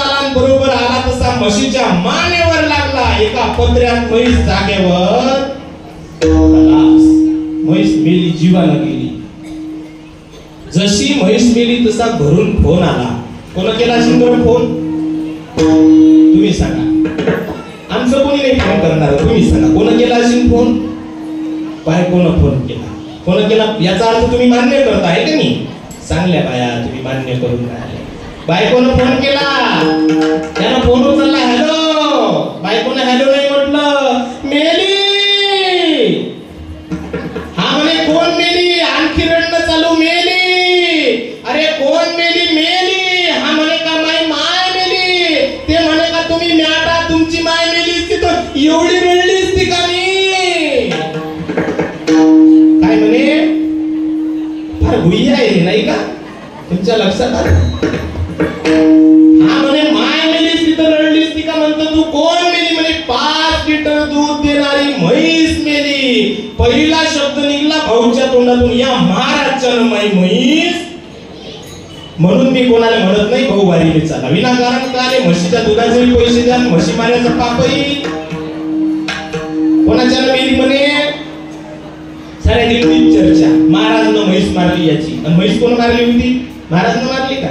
A: म्हशीच्या मानेवर लागला. एका पत्र्यात म्हैस जागेवर म्हैस मेली, जीवाला गेली. जशी म्हैस मेली तसा घरून फोन आला. कोण केला असेल फोन? तुम्ही सांगा. आमचं कोणी नाही फोन करणार, तुम्ही सांगा कोण केला असेल फोन? बायकोनं फोन केला. कोण केला याचा अर्थ तुम्ही मान्य करताय का नाही? चांगल्या बाया तुम्ही मान्य करून राहिले. बायकोनं फोन केला, त्यानं फोन उचलला. हॅलो. बायकोनं हॅलो नाही म्हटलं, मेली. हा म्हणे कोण मेली? आणखी रडणं चालू. मेली. अरे कोण मेली? मेली. हा म्हणे का माय माय मेली. ते म्हणे का तुम्ही म्याटा तुमची माय मेली असती तर एवढी रडली असती का मी? काय म्हणे? फार भुई आहे नाही का तुमच्या लक्षात आलं? हा म्हणे माय मेली असती तर रडली असती का म्हणतो तू? कोण मेली? म्हणे 5 लिटर दूध देणारी म्हैस मेली. पहिला शब्द निघला भाऊच्या तोंडातून, या महाराजच्या माई म्हैस. म्हणून मी कोणाला म्हणत नाही भाऊ वारीले चाला. विनाकारण काय म्हशीच्या दुधाचे पैसे द्या, म्हशी मारायचं पापही. कोणाच्या मेली म्हणे? साऱ्या दिल्लीत चर्चा. महाराजनं म्हैस मारली याची. आणि म्हैस कोण मारली होती? महाराजनं मारली का?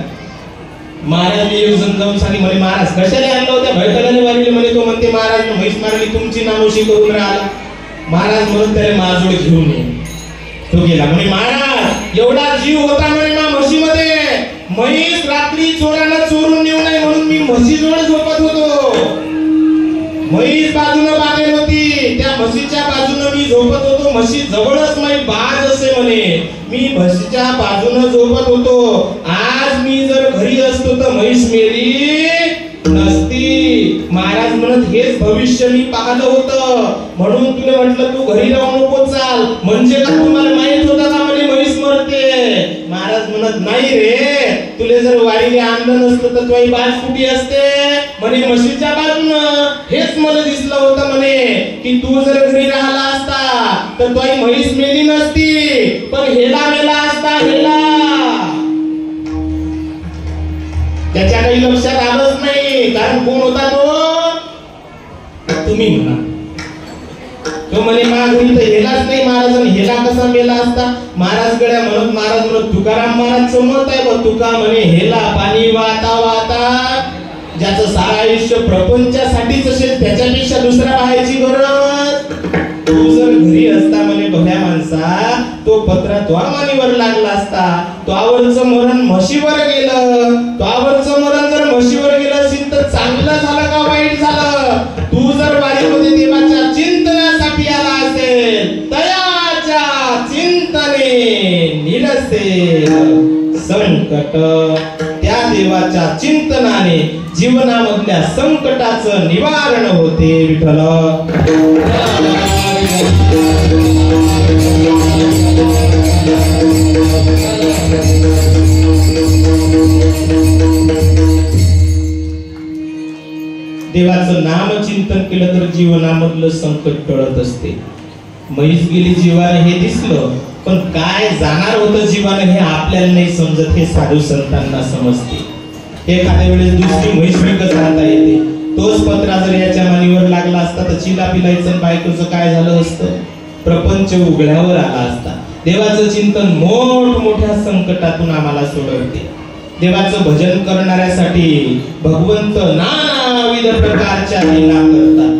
A: महाराज येऊन जाऊन सांगितले म्हणे महाराज कशाला आणलं होत्या भयकराने वारीले म्हणे. तो म्हणते महाराजनं म्हैस मारली, तुमची नामोशी करून राहिला. महाराज म्हणून त्याला माजोड घेऊन ये. तो गेला. म्हणे महाराज एवढा जीव होता म्हणे मा म्हशीमध्ये. म्हैस रात्री चोरानं चोरून नेऊ नये म्हणून मी म्हशीजवळ झोपत होतो. म्हैस बाजूनं बांधेल होती, त्या म्हशीच्या बाजूनं मी झोपत होतो. म्हशी जवळच माझी बाज असे म्हणे. मी म्हशीच्या बाजूनं झोपत होतो. आज मी जर घरी असतो तर म्हैस मेली नसती. महाराज म्हणत हेच भविष्य मी पाहिलं होतं, म्हणून तुला म्हटलं तू घरी राहू नको चाल. म्हणजे का तुम्हाला माहित होतं का म्हणे म्हैस मरते? महाराज म्हणत नाही रे, तुला जर वारीले आणलं नसतं तर तुझी बाज कुठे असते? म्हणे म्हशीच्या बाजूनं. हेच मला दिसलं होतं म्हणे की तू जर घरी राहिला असता तर तुझी म्हैस मेली नसती, पण हेला मेला असता. हेला त्याच्या काही लक्षात आलंच नाही. कारण कोण होता तो? तुम्ही म्हणा. तो म्हणे घरी तर हेलाच नाही महाराज, हेला कसा मेला असता? महाराज गड्या म्हणत, महाराज म्हणत तुकाराम महाराज समजत आहे बघ. तुका म्हणे हेला पाणी वाहता वाहता ज्याचं सारा आयुष्य प्रपंचासाठीच असेल त्याच्यापेक्षा दुसरा पाहायची गरज. तू जर घरी असता म्हणे भल्या माणसा, तो पत्रा तो मानीवर लागला असता. तो आवरचं मरण म्हशीवर गेलं. तो आवरचं मरण जर म्हशीवर गेलं असेल तर चांगलं झालं का वाईट झालं? तू जर वारीमध्ये देवाच्या चिंतनासाठी आला असेल, तयाच्या चिंतने निरसेल संकट. त्या देवाच्या चिंतनाने जीवनामधल्या संकटाचं निवारण होते. विठ्ठल देवाचं नामचिंतन केलं तर जीवनामधलं संकट टळत असते. म्हैस गेली जीवाने हे दिसलं, पण काय जाणार होतं जीवाने हे आपल्याला नाही समजत. हे साधू संतांना समजते. एखाद्या वेळेस दुसरी म्हैस विकत राहता येते. तोच पत्रा जर याच्या मानीवर लागला असता तर चिला पिलायचं बायकोचं काय झालं असतं? प्रपंच उघड्यावर आला असता. देवाचं चिंतन मोठमोठ्या संकटातून आम्हाला सोडवते. देवाचं भजन करणाऱ्यासाठी भगवंत नानाविध प्रकारच्या लीला करतात.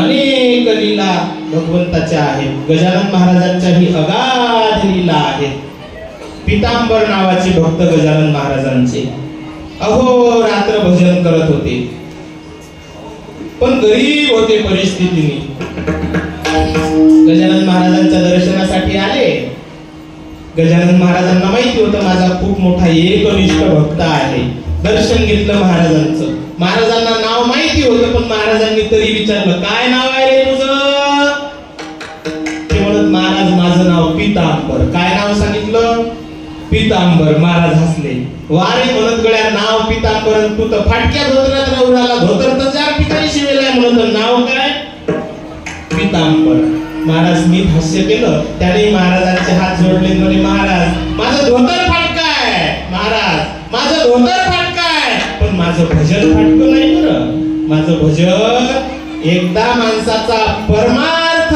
A: अनेक लीला भगवंताच्या आहेत. गजानन महाराजांच्याही अगाध लीला आहेत. पीतांबर नावाचे भक्त गजानन महाराजांचे अहो रात्र भजन करत होते, पण गरीब होते परिस्थितीने. गजानन महाराजांच्या दर्शनासाठी आले. गजानन महाराजांना माहिती होतं माझा खूप मोठा एकनिष्ठ भक्त आहे. दर्शन घेतलं महाराजांचं. महाराजांना नाव माहिती होतं, पण महाराजांनी तरी विचारलं काय नाव आहे रे तुझं? ते म्हणत महाराज माझं नाव पीतांबर. काय नाव सांगितलं? पीतांबर. महाराज हसले. वारे म्हणत गड्या नाव पीतांबर, तू तर फाटक्या धोतरात राहून राहिला. धोतर तर 4 ठिकाणी शिवेलाय म्हणत नाव काय? पीतांबर. महाराज मी हास्य केलं. त्याने महाराजांचे हात जोडले. म्हणे महाराज माझं धोतर फाटकाय. महाराज माझं धोतर फाटकाय, पण माझं भजन फाटकं नाही बरं. माझं भजन एकदा माणसाचा परमार्थ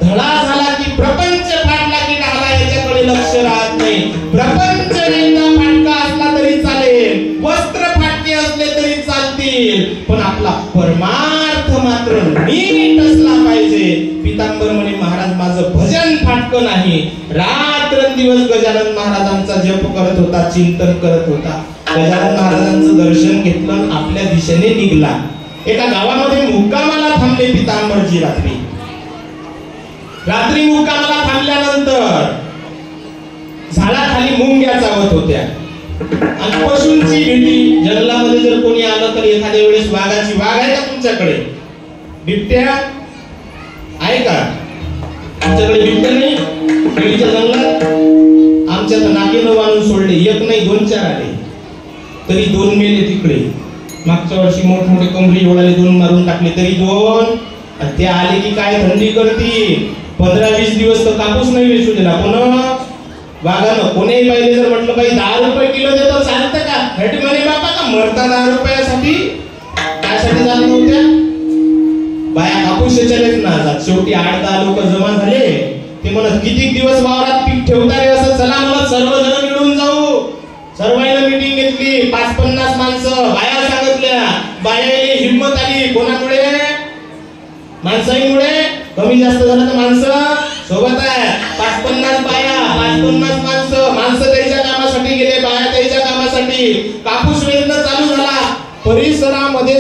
A: धडा झाला की प्रपंच फाटला की ढाला याच्याकडे लक्ष राहत नाही. प्रपंच एकदा फाटका असला तरी चालेल, वस्त्र फाटके असले तरी चालतील, पण आपला परमार्थ मात्र नीट असला पाहिजे. पितांबर म्हणे महाराज माझं भजन फाटकं नाही. रात्रंदिवस गजानन महाराजांचा जप करत होता, चिंतन करत होता. गजानन महाराजांचं दर्शन घेतलं, आपल्या दिशेने निघाला. एका गावामध्ये मुक्कामाला थांबले पितांबरजी. रात्री मुक्कामाला थांबल्यानंतर झाडाखाली मुंग्या चावत होत्या आणि पशूंची भीती. जंगलामध्ये जर कोणी आलं तर एखाद्या वेळेस वाघाची, वाघ आहे का तुमच्याकडे? बिबट्या आहे का तुमच्याकडे? बिबट्या नाही केळीच्या जंगलात. आमच्या तर नाकेनं बांधून सोडले, एक नाही 2-4 आले, तरी 2 मेले तिकडे. मागच्या वर्षी मोठमोठे कमरी ओढाले 2 मारून टाकले, तरी 2. आणि ते आले की काय थंडी करती. 15-20 दिवस तर कापूस नाही वेचू दिला कोण वाघानं. कोणीही पाहिले जर म्हटलं बाई 10 रुपये किलो देतो चालतं का? हट म्हणे बापा का मरता 10 रुपयासाठी? त्यासाठी जात नव्हत्या बाया कापूस वेचायलेच ना जात. शेवटी 8-10 लोक जमा झाले. ते म्हणत किती दिवस वावरात पीक ठेवता रे असं, चला म्हणत सर्वजण मिळून जाऊ. सर्वांना मीटिंग घेतली, 5-50 माणसं, बाया सांगितल्या. बायाने हिंमत आली. कोणामुळे? माणसाईमुळे. कमी जास्त झालं तर माणसं सोबत आहे. 5-50 बाया, 5-50 माणसं. माणसं त्याच्या कामासाठी गेले, बाया त्याच्या कामासाठी. कापूस वेचणं चालू झाला. परिसरामध्ये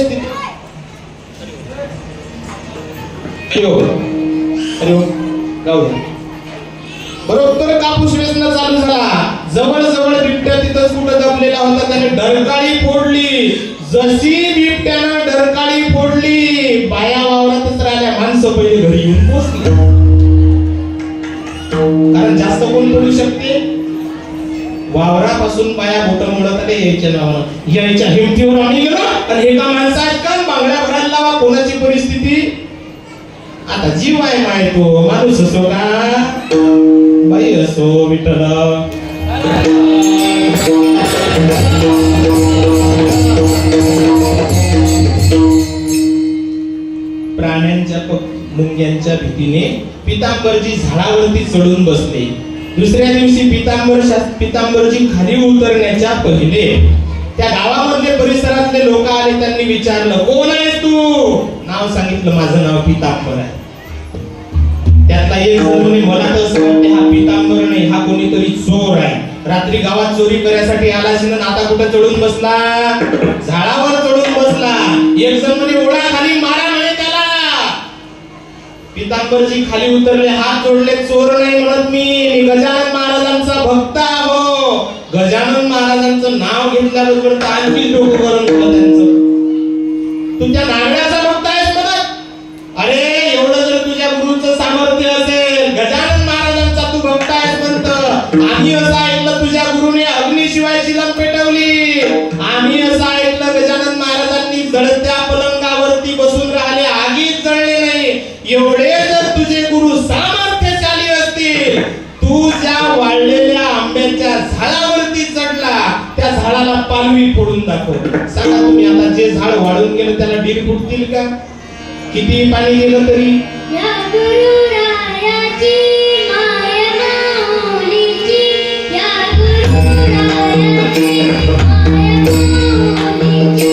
A: बरोबर कापूस वेचणं चालू झाला. जवळ जवळ बिबट्या तिथंच कुठं जमलेला होता. त्याने डरकाळी फोडली. जशी बिबट्यानं डरकाळी फोडली, बाया वावरातच राहिल्या. माणसं पहिले घरी येऊन पोहोचली. कारण जास्त कोण पडू शकते? वावरापासून बाया बोट मोडत आले यायच्या नावानं. यायच्या हिमतीवर आम्ही गेलो आणि एका माणसाच्या बांगड्या भरायला लावा. कोणाची परिस्थिती? आता जीव आहे माय तो माणूस असो का बाई असो विठ्ठल. प्राण्यांच्या मुंग्यांच्या भीतीने पितांबरजी झाडावरती चढून बसले. दुसऱ्या दिवशी पितांबरजी खाली उतरण्याच्या पहिले त्या गावामधले परिसरातले लोक आले. त्यांनी विचारलं कोण आहेस तू? नाव सांगितलं, माझं नाव पितांबर आहे. त्यातला एक जण मला तर असं वाटते हा पितांबर नाही, हा कोणीतरी चोर आहे. रात्री गावात चोरी करायसाठी आला असेल, आता कुठे चढून बसला? झाडावर चढून बसला. एक जण म्हणे ओढा खाली मारा म्हणे त्याला. पितांबरजी खाली उतरले, हात जोडले. चोर नाही म्हणत मी गजानन महाराजांचा भक्त आहो. गजानन महाराजांचं नाव घेतल्याबरोबर आणखी डोकं गरम झालं त्यांचं. तू त्या नागड्याचा भक्त आहेस म्हणत? अरे एवढं जर तुझ्या गुरुचं सामर्थ्य असेल, गजानन महाराजांचा तू भक्त आहेस म्हणत. आम्ही असं ऐकलं तुझ्या गुरुने अग्नीशिवाय शिलम पेटवली. आम्ही असं ऐकलं गजानन महाराजांनी जळत्या पलंगावरती बसून राहिले, आगीच जळले नाही. एवढे जर तुझे गुरु सामर्थ्यशाली असतील, तू ज्या वाळलेल्या आंब्याच्या झाडावरती चढला, त्या झाडाला पालवी फोडून दाखव. सांगा तुम्ही आता जे झाड वाळून गेलं त्याला डीर फुटतील का? किती पाणी गेलं तरी? या गुरुरायाची माय माऊलीची, या गुरुरायाची माय माऊलीची.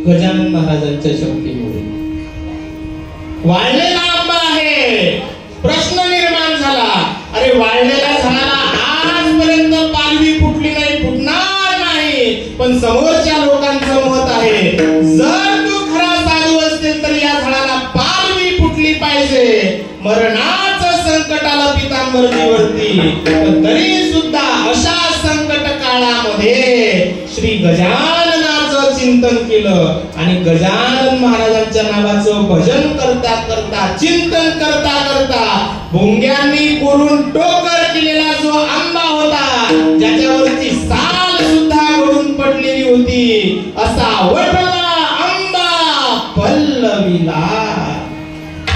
A: गजानन महाराजांच्या शक्तीमुळे वाळलेला आंबा आहे. प्रश्न निर्माण झाला, अरे वाळलेल्या झाडाला आजपर्यंत पालवी फुटली नाही, फुटणार नाही, पण समोरच्या लोकांचं मत आहे जर तू खरा साधू असतील तर या झाडाला पालवी फुटली पाहिजे. मरणाचं संकट आलं पितांबरीवरती, पण तरी सुद्धा अशा संकट काळामध्ये श्री गजाननाचं चिंतन केलं आणि गजानन महाराजांच्या नावाचं भजन करता करता, चिंतन करता करता भोंग्यांनी कोरून टोकर केलेला जो आंबा होता, ज्याच्यावरची साल सुद्धा गळून पडलेली होती, असा वटला आंबा पल्लविला.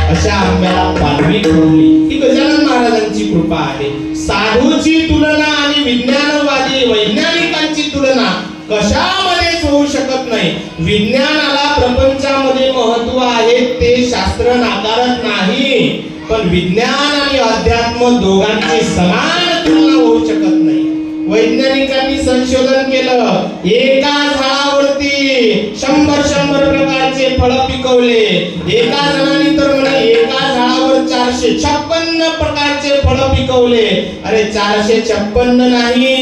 A: अशा आंब्याला पालवी फुटली. ही गजानन महाराजांची कृपा आहे. साधूची तुलना आणि विज्ञानवादी वैज्ञानिकांची तुलना कशामध्येच होऊ शकत नाही. विज्ञानाला प्रपंचामध्ये महत्व आहे ते शास्त्र नाकारत नाही, पण विज्ञान आणि अध्यात्म दोघांची समान तुलना होऊ शकत नाही. वैज्ञानिकांनी संशोधन केलं, एका झाडावरती 100 प्रकारचे फळ पिकवले. एका जणांनी तर म्हणे एका झाडावर 456 प्रकारचे फळ पिकवले. अरे 456 नाही,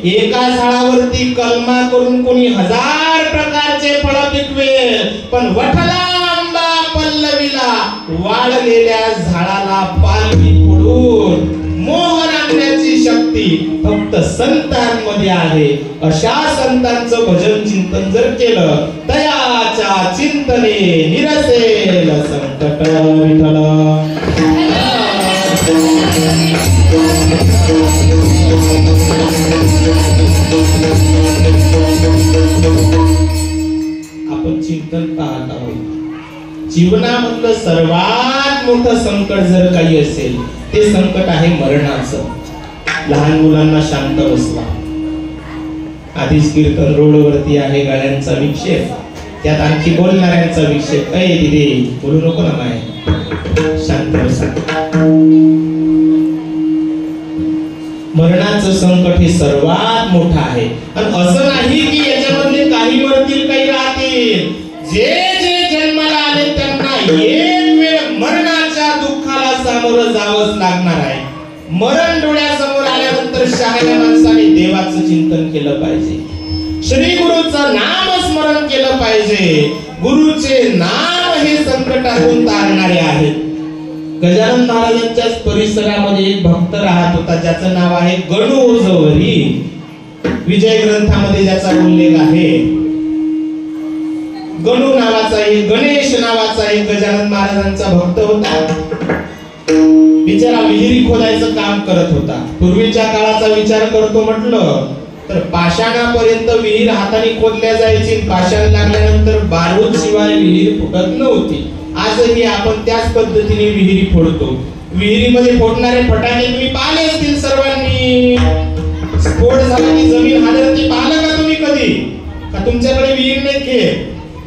A: एका झाडावरती कलमा करून कोणी 1000 प्रकारचे फळ पिकवे, पण वठला आंबा पल्लविला. वाळलेल्या झाडाला पालवी फोडून मोहर आणण्याची शक्ती फक्त संतांमध्ये आहे. अशा संतांचं भजन चिंतन जर केलं, दयाच्या चिंतने निरसेल संकट. विठ्ठल आपण चिंतन पाहत आहोत. जीवनामधलं सर्वात मोठं संकट जर काही असेल ते संकट आहे मरणाचं. लहान मुलांना शांत बसवा. आधीच कीर्तन रोडवरती आहे, गाड्यांचा विक्षेप, त्यात आणखी बोलणाऱ्यांचा विक्षेप. काय तिथे बोलू नको ना, माय शांत बसा. मरणाचं संकट हे सर्वात मोठं आहे. आणि असं नाही की याच्यामध्ये काही मरतील काही राहतील. जे जे जन्माला आले त्यांना एक वेळ मरणाच्या दुःखाला सामोरं जावंच लागणार आहे. मरण डोळ्यासमोर आल्यानंतर शहाण्या माणसाने देवाचं चिंतन केलं पाहिजे, श्री गुरुचं नाम स्मरण केलं पाहिजे. गुरुचे नाम हे संकटातून तारणारे आहेत. गजानन महाराजांच्याच परिसरामध्ये एक भक्त राहत होता, ज्याचं नाव आहे गणू जवरी. विजय ग्रंथामध्ये ज्याचा उल्लेख आहे. गणू नावाचा एक, गणेश नावाचा एक गजानन महाराजांचा भक्त होता. बिचारा विहिरी खोदायचं काम करत होता. पूर्वीच्या काळाचा विचार करतो म्हटलं तर पाषाणापर्यंत विहीर हाताने खोदल्या जायची. पाषाण लागल्यानंतर बारूद शिवाय विहीर फुटत नव्हती. आजही आपण त्याच पद्धतीने विहिरी फोडतो. विहिरीमध्ये फोडणारे फटाके तुम्ही पाहिले असतील सर्वांनी. स्फोट झाला की जमीन हादरते, पाहिलं का तुम्ही कधी? का तुमच्याकडे विहीर नाही की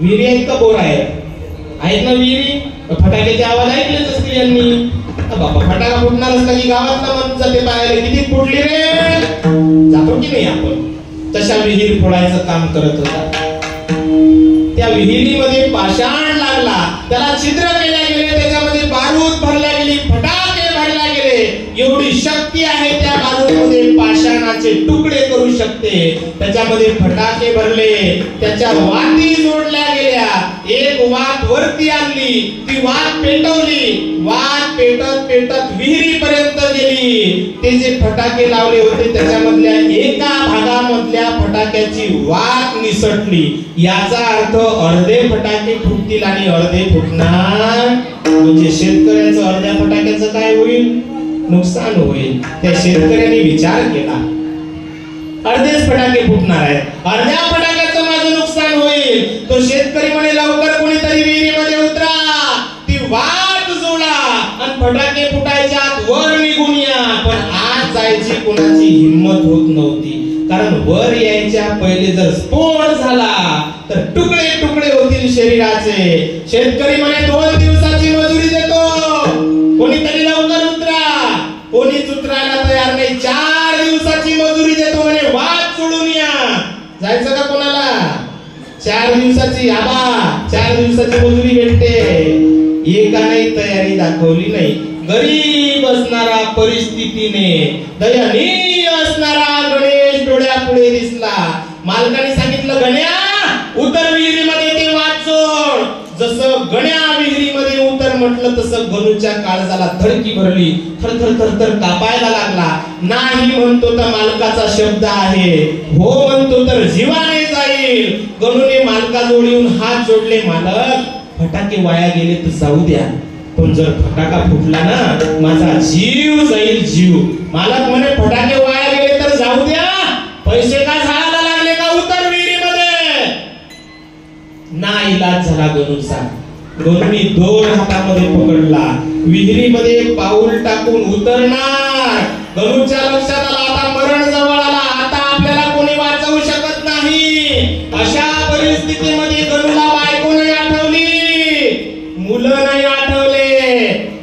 A: विहिरी आहेत का बोर आहेत ना विहिरी? फटाक्याचे आवाज ऐकलेच असतील यांनी. बाबा फटाका फुटणार असला की गावातला माणूस जाते पाहायला, किती फुटली रे, जातो की नाही आपण. तशा विहीर फोडायचं काम करत होता. त्या विहिरीमध्ये पाषाण लागला, त्याला छिद्र केल्या गेले, त्याच्यामध्ये बारूद भरल्या गेली, फटाके भरल्या गेले. एवढी शक्ती आहे त्या बारूदमध्ये, पाषाणाचे तुकडे करू शकते. त्याच्यामध्ये फटाके भरले, त्याच्या वाती जोडल्या गेल्या. एक वात वरती आणली, ती वात पेटवली, वात पेटत पेटत विहिरीपर्यंत गेली. ते जे फटाके लावले होते त्याच्यामधल्या एका भागामधल्या फटाक्याची वात निसटली. याचा अर्थ अर्धे फटाके फुटतील आणि अर्धे फुटणार. म्हणजे शेतकऱ्याचं अर्ध्या फटाक्याचं काय होईल? नुकसान होईल. त्या शेतकऱ्यांनी विचार केला, अर्धेच फटाके फुटणार आहेत, अर्ध्या फटाक्याचं माझं नुकसान होईल. तो शेतकरी म्हणे लवकर कोणीतरी विहिरीमध्ये उतरा, ती वाट जोडा आणि फटाके फुटायच्या आत वर निघून या. पण आत जायची कोणाची हिंमत होत नव्हती, कारण वर यायच्या पहिले जर स्फोट झाला तर तुकडे तुकडे होतील शरीराचे. शेतकरी म्हणे 2 दिवसाची मजुरी देतो, कोणीतरी लवकर उतरा. कोणीच उतरायला तयार नाही. 4 दिवसाची मजुरी देतो म्हणे, वाट सोडून या. जायचं का कोणाला? 4 दिवसाची आबा 4 दिवसाची मजुरी भेटते. एकाने तयारी दाखवली नाही. गरीब असणारा परिस्थितीने दयनीय असणारा गणेश डोळ्यापुढे दिसला. मालकाने सांगितलं, गण्या उतर विहिरीमध्ये, ते वाट सोड. जसं गण्या विहिरीमध्ये उतर म्हटलं तसं गणूच्या काळजाला धडकी भरली. थरथर थरथर कापायला लागला. नाही म्हणतो तर मालकाचा शब्द आहे, हो म्हणतो तर जीवाने जाईल. गणूने मालकाजवळ येऊन हात जोडले, मालक फटाके वाया गेले तर जाऊ द्या, पण जर फटाका फुटला ना माझा जीव जाईल, जीव. मालक म्हणे फटाके वाया गेले तर जाऊ द्या, पैसे का झाडाला लागले का? उतर विहिरीमध्ये. नाईलाज झाला गणूचा. गणूने 2 हातामध्ये पकडला, विहिरीमध्ये पाऊल टाकून उतरणार. गणूच्या लक्षात आला आता मरण जवळ आला, आता आपल्याला कोणी वाचवू शकत नाही. अशा परिस्थितीमध्ये गणूला बायको नाही आठवली, मुलं नाही आठवले,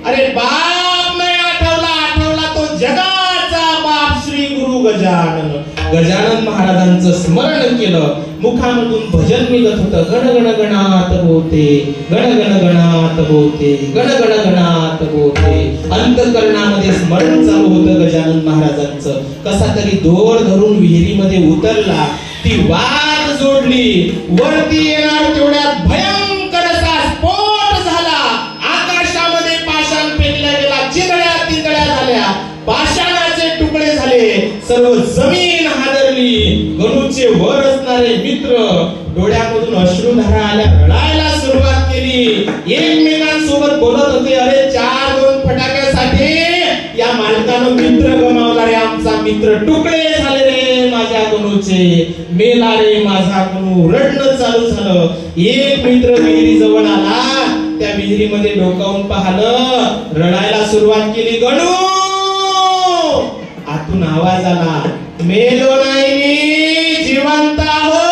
A: अरे बाप नाही आठवला. आठवला तो जगाचा बाप श्री गुरु गजानन. गजानन महाराजांचं स्मरण केलं. मुखामधून भजन निघत होतं, गण गण गणात बोते, गण गण गणात बोते, गण गण गणात बोते. अंतःकरणामध्ये स्मरण चालू होतं गजानन महाराजांचं. कसा तरी दोर धरून विहिरीमध्ये उतरला, ती वाट जोडली. वरती येणार तेवढ्यात भयंकर असा स्फोट झाला. आकाशामध्ये पाषाण फेकला गेला, चिंधड्या तिंधड्या झाल्या, पाषाणाचे तुकडे झाले, सर्व जमीन हादरली. गणूचे वर असणारे मित्र डोळ्यामधून अश्रुधारा आल्या, रडायला सुरुवात केली. एकमेकांसोबत बोलत होते, अरे 4-2 फटाक्यासाठी या मालकानं मित्र गमावला रे, आमचा मित्र तुकडे झाले रे माझ्या गणूचे, मेला रे माझा गणू. रडणं चालू झालं. एक मित्र विहिरी जवळ आला, त्या विहिरीमध्ये डोकावून पाहिलं, रडायला सुरुवात केली. गणू, आतून आवाज आला, मेलो नाही मी, जिवंत आहो.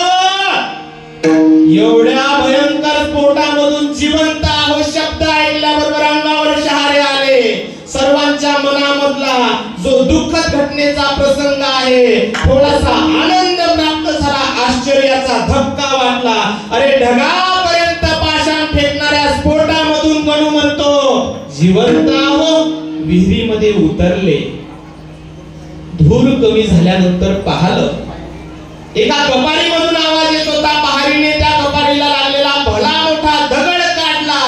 A: एवढ्या भयंकर स्फोटामधून जिवंत आहो शब्द ऐकल्याबरोबर अंगावर शहारे आले. सर्वांच्या मनामधला जो दुःखद घटनेचा प्रसंग आहे थोडासा आनंद प्राप्त झाला, आश्चर्याचा धक्का वाटला. अरे ढगापर्यंत पाषाण फेकणाऱ्या स्फोटामधून गणू म्हणतो, जिवंत आहो. विहिरीमध्ये उतरले. धूर कमी झाल्यानंतर पाहिलं, एका कपारीमधून आवाज येत होता. पहारीने त्या कपारीला लागलेला भला मोठा दगड काढला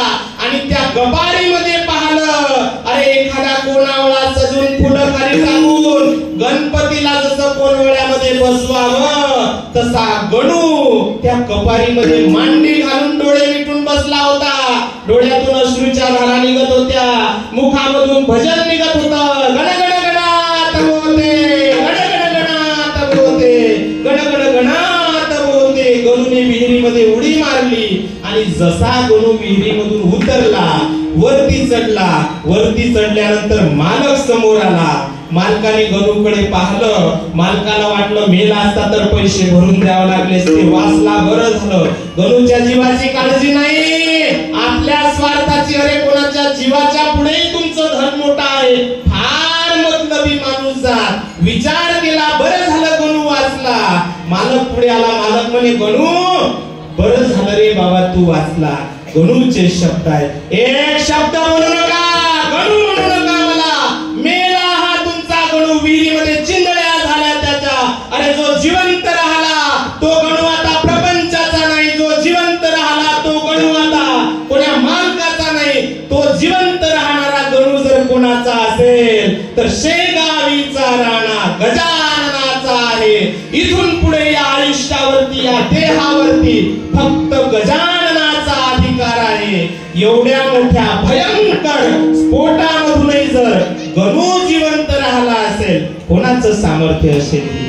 A: आणि त्या कपारीमध्ये पाहिलं, अरे एखादा कोणावळा सजून फुलं खाली टाकून गणपतीला जसं कोणवळ्यामध्ये बसवावं तसा गणू त्या कपारीमध्ये मांडी घालून डोळे मिटून बसला होता. डोळ्यातून अश्रूच्या धारा निघत होत्या, मुखामधून भजन निघत होतं, गण गण गणात बोलते, गण गण गणात बोलते, गण गण गणात बोलते. गणूने विहिरीमध्ये उडी मारली आणि जसा गणू विहिरीमधून उतरला, वरती चढला. वरती चढल्यानंतर मालक समोर आला. मालकाने गणूकडे पाहिलं. मालकाला वाटलं मेला असता तर पैसे भरून द्यावं लागले, ते वाचला, बरं झालं. गणूच्या जीवाची काळजी नाही, आपल्या स्वार्थाची. अरे कोणाच्या जीवाच्या पुढे तुमचं धन मोठं आहे. फार मतलबी माणूस जात. विचार केला, बरं झालं गणू वाचला. मालक पुढे आला. मालक म्हणे, गणू बरं झालं रे बाबा तू वाचला. गणूचे शब्द आहे, एक शब्द बोलू नका, गणू म्हणू नका मला. मेला हा तुमचा गणू, विहिरीमध्ये चिंधड्या झाल्या त्याच्या. अरे जो जिवंत राहिला तो गणू आता प्रपंचाचा नाही, जो जिवंत राहिला तो गणू असेल तर शेगावीचा राणा गजाननाचा आहे. इथून पुढे या आयुष्यावरती या देहावरती फक्त गजाननाचा अधिकार आहे. एवढ्या मोठ्या भयंकर स्फोटामधूनही जर गणू जिवंत राहिला असेल, कोणाचं सामर्थ्य असेल?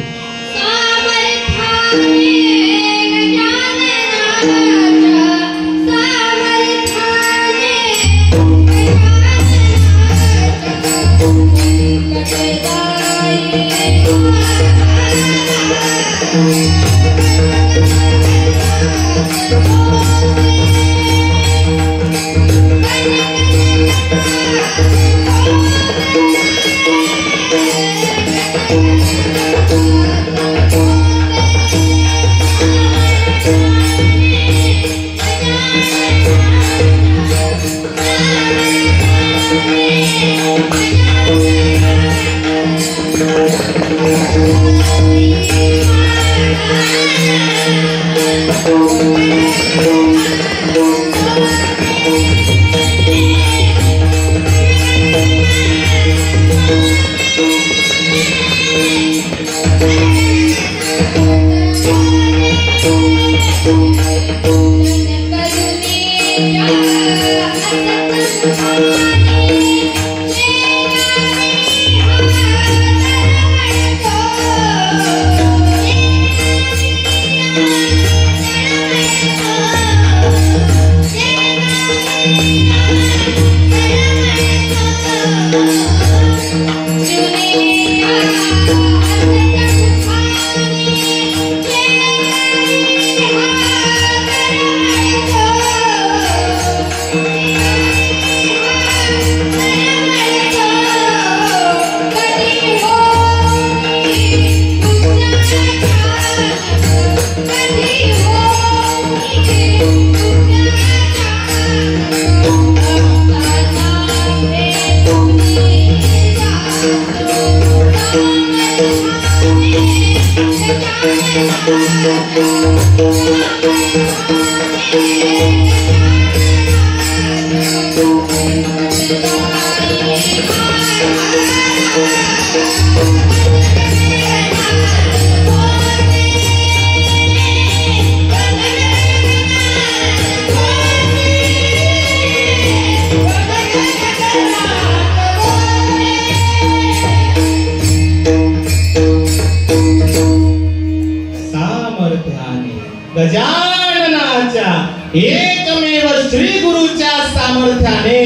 A: गजाननाच्या एकमेव श्री गुरुच्या सामर्थ्याने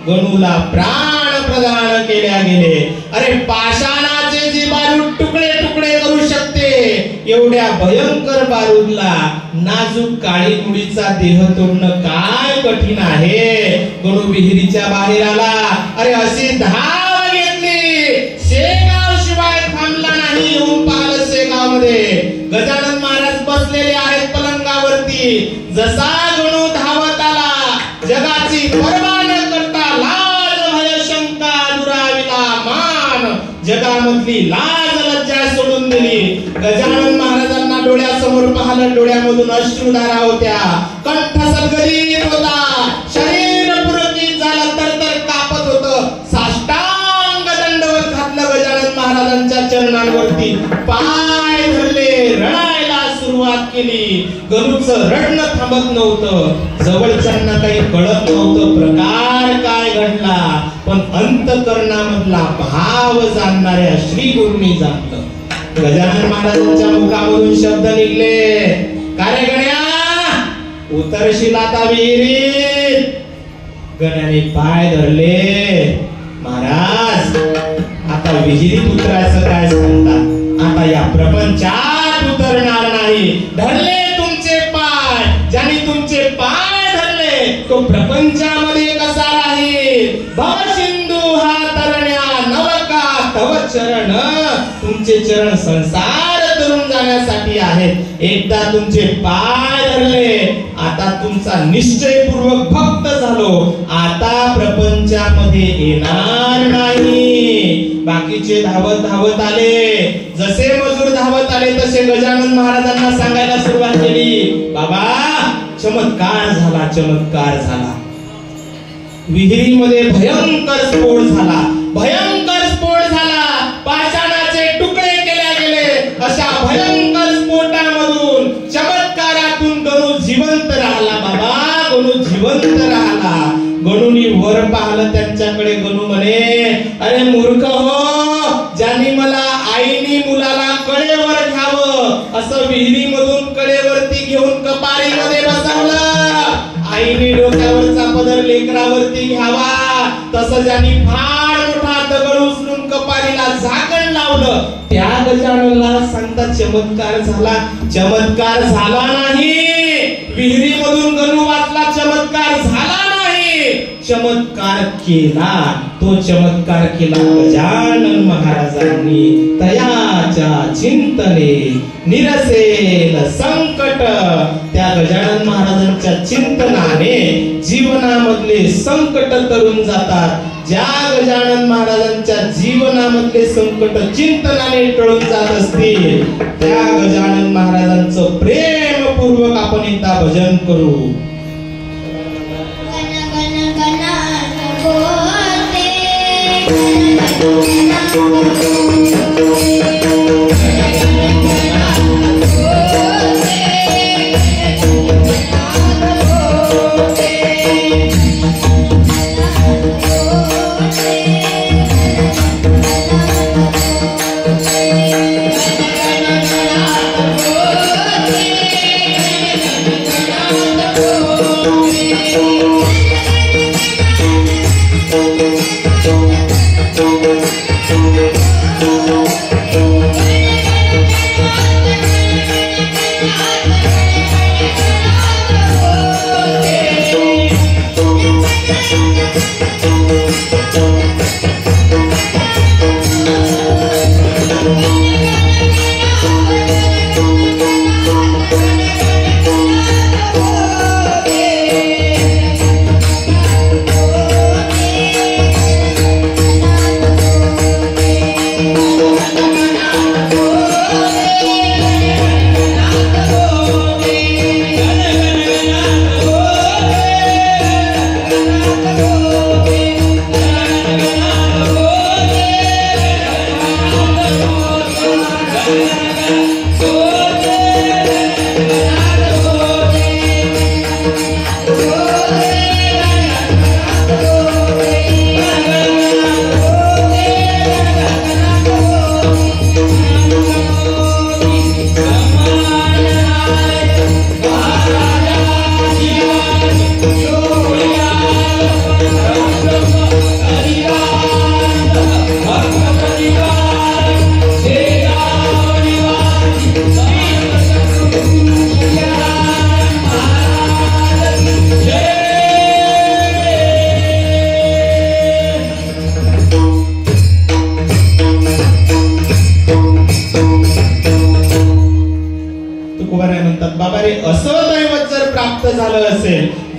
A: गणूला प्राण प्रदान केल्या गेले. अरे पाषाणाचे जे बारूद तुकडे तुकडे करू शकते, एवढ्या भयंकर बारूदला नाजूक काळी मुडीचा देह तोडणं काय कठीण आहे. गणू विहिरीच्या बाहेर आला. अरे अशी धाव घेतली, शेगाव शिवाय थांबला नाही. येऊन पाहिलं शेगाव मध्ये गजानन महाराज बसलेले आहेत पलंगावरती. जसा गणू धावत आला, जगाची पर्वा न करता लाज भय शंका दुराविला मान, जगामधली लाज लज्जा सोडून दिली. गजानन महाराजांना डोळ्यासमोर पाहिलं, डोळ्यामधून अश्रुधारा होत्या, कंठ सलगरीत होता, शरीर पुलकित झालं, तर कापत होतं. साष्टांग दंडवत घातलं गजानन महाराजांच्या चरणांवरती, पाय धरले, रडायला सुरुवात केली. गणूचं रडणं थांबत नव्हतं. जवळच्यांना काही कळत नव्हतं प्रकार काय घडला, पण अंतकरणामधला भाव जाणणाऱ्या श्री गुरुनी जाणलं. गजानन महाराजांच्या मुखामधून शब्द निघले, काय गण्या उतरशील आता विहिरीत. गण्याने पाय धरले. महाराज आता विहिरीत उतरायचं काय सांगता, आता या प्रपंचात उतरणार नाही. धरले तुमचे पाय, ज्याने तुमचे पाय धरले तो प्रपंचामध्ये कसा राहील. भव सिंधू हा तरण्या नवका तव चरण, तुमचे चरण संसार तरून जाण्यासाठी आहेत. एकदा तुमचे पाय धरले, आता तुमचा निश्चयपूर्वक भक्त झालो, आता प्रपंचामध्ये येणार नाही. बाकीचे धावत धावत आले. जसे मजूर धावत आले तसे गजानन महाराजांना सांगायला सुरुवात केली, बाबा चमत्कार झाला, चमत्कार झाला. विहिरीमध्ये भयंकर स्फोट झाला. भयंकर स्फोट झाला, पाषाणाचे तुकडे केले गेले. अशा भयंकर स्फोटामधून चमत्कारातून गणू जिवंत राहिला. बाबा गणू जिवंत राहिला. गणूनी वर पाहिलं त्यांच्याकडे. गणू म्हणे, अरे मूर्ख हो, ज्यांनी मला आईनी मुलाला कडेवर घ्यावं असं विहिरीमधून कडेवरती घेऊन कपारीमध्ये बसवलं. आईने डोक्यावरचा पदर लेकरावरती घ्यावा तसं ज्यांनी फार मोठा दगड उचलून कपारीला झाकण लावलं, त्या गजाननाला सांगता चमत्कार झाला. चमत्कार झाला नाही. विहिरीमधून गणू वाचला, चमत्कार झाला नाही. चमत्कार केला. तो चमत्कार केला गजानन महाराजांनी. तयाच्या चिंतने निरसेल संकट. त्या गजानन महाराजांच्या चिंतनाने जीवनामधले संकट तरून जातात. ज्या गजानन महाराजांच्या जीवनामधले संकट चिंतनाने टळून जात असतील, त्या गजानन महाराजांचं प्रेमपूर्वक आपण एकदा भजन करू.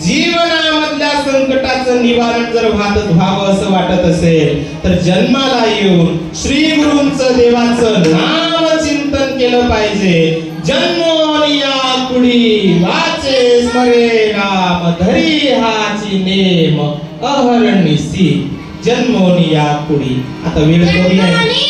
A: जीवनामधल्या संकटाचं निवारण जर व्हावं असं वाटत असेल तर जन्माला येऊन श्री गुरूंचं देवाचं नाम चिंतन केलं पाहिजे. जन्मोनिया कुडी वाचे स्मरे नाम धरी हाची नेम अहर्निसी. जन्मोनिया कुडी. आता वेळ कमी आहे.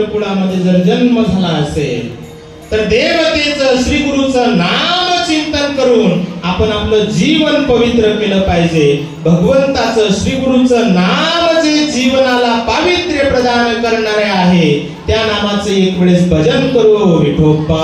A: पवित्र कुळामध्ये जर जन्म झाला असेल तर देवतेचं श्री गुरुचं नाम चिंतन करून आपण आपलं जीवन पवित्र केलं पाहिजे. भगवंताचं श्री गुरुचं नाम जे जीवनाला पावित्र्य प्रदान करणारे आहे त्या नामाचे एक वेळेस भजन करू. विठोबा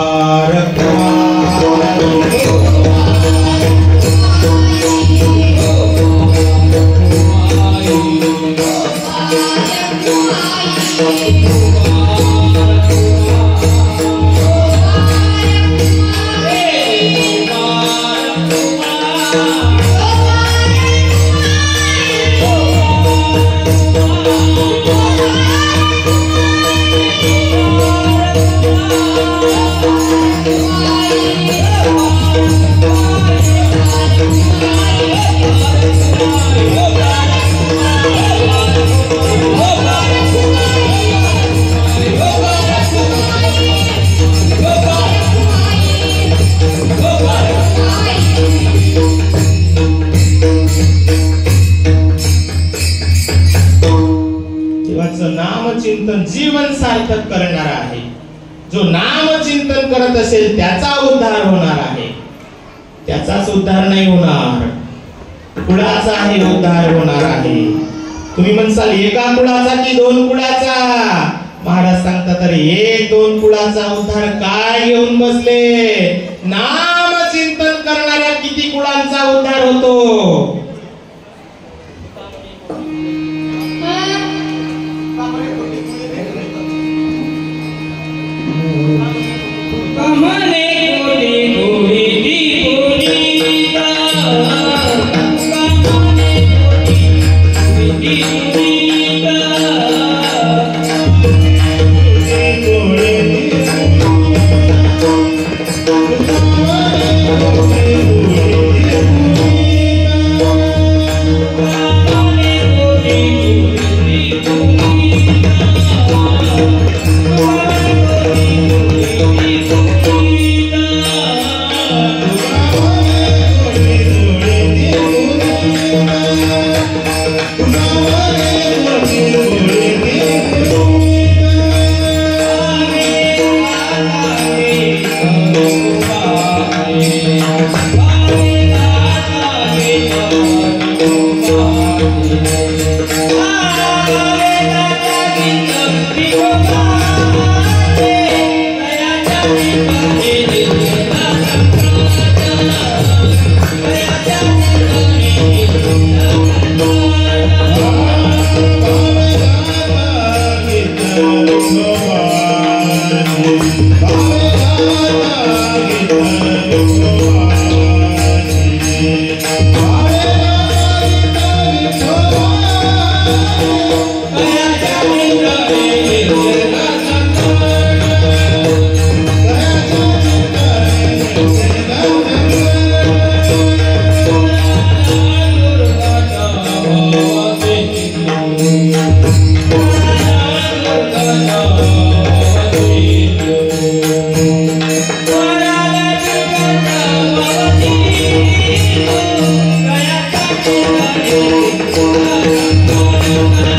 A: नामचिंतन जीवन सार्थक करणार आहे. जो नामचिंतन करत असेल त्याचा उद्धार होणार आहे. त्याचाच उद्धार नाही होणार, कुळाचा आहे उद्धार होणार आहे. तुम्ही म्हणसाल एका कुळाचा की दोन कुळाचा? महाराज सांगतात अरे एक दोन कुळाचा उद्धार काय घेऊन बसले? नामचिंतन करणाऱ्या किती कुळांचा उद्धार होतो.
B: Thank you.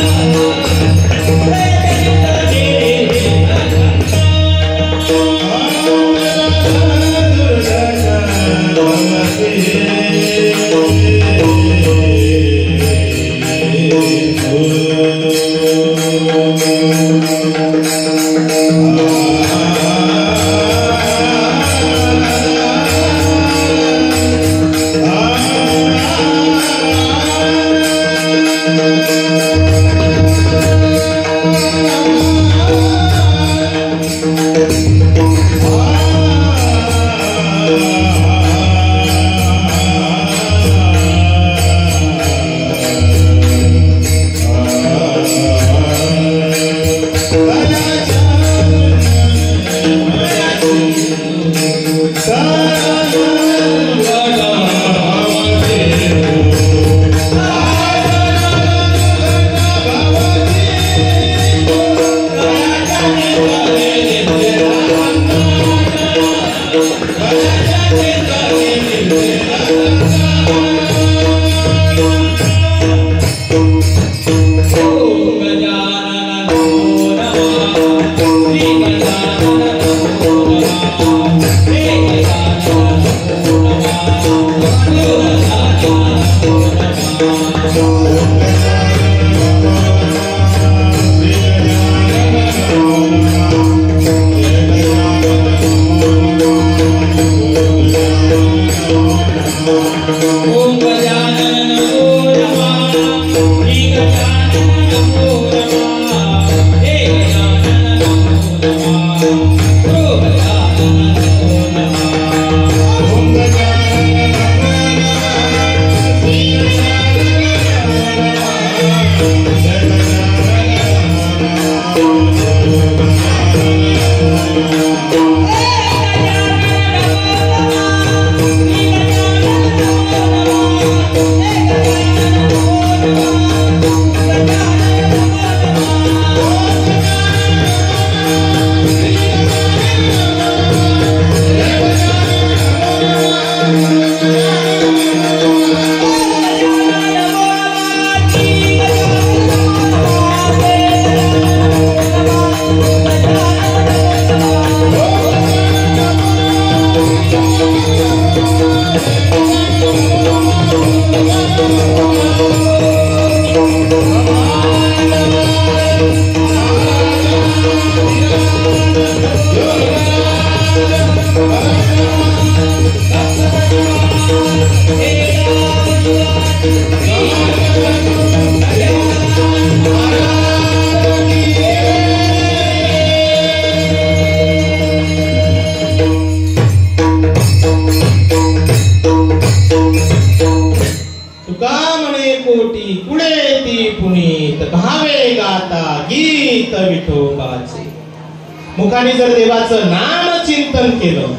A: मुखाने जर देवाचं नाम चिंतन केलं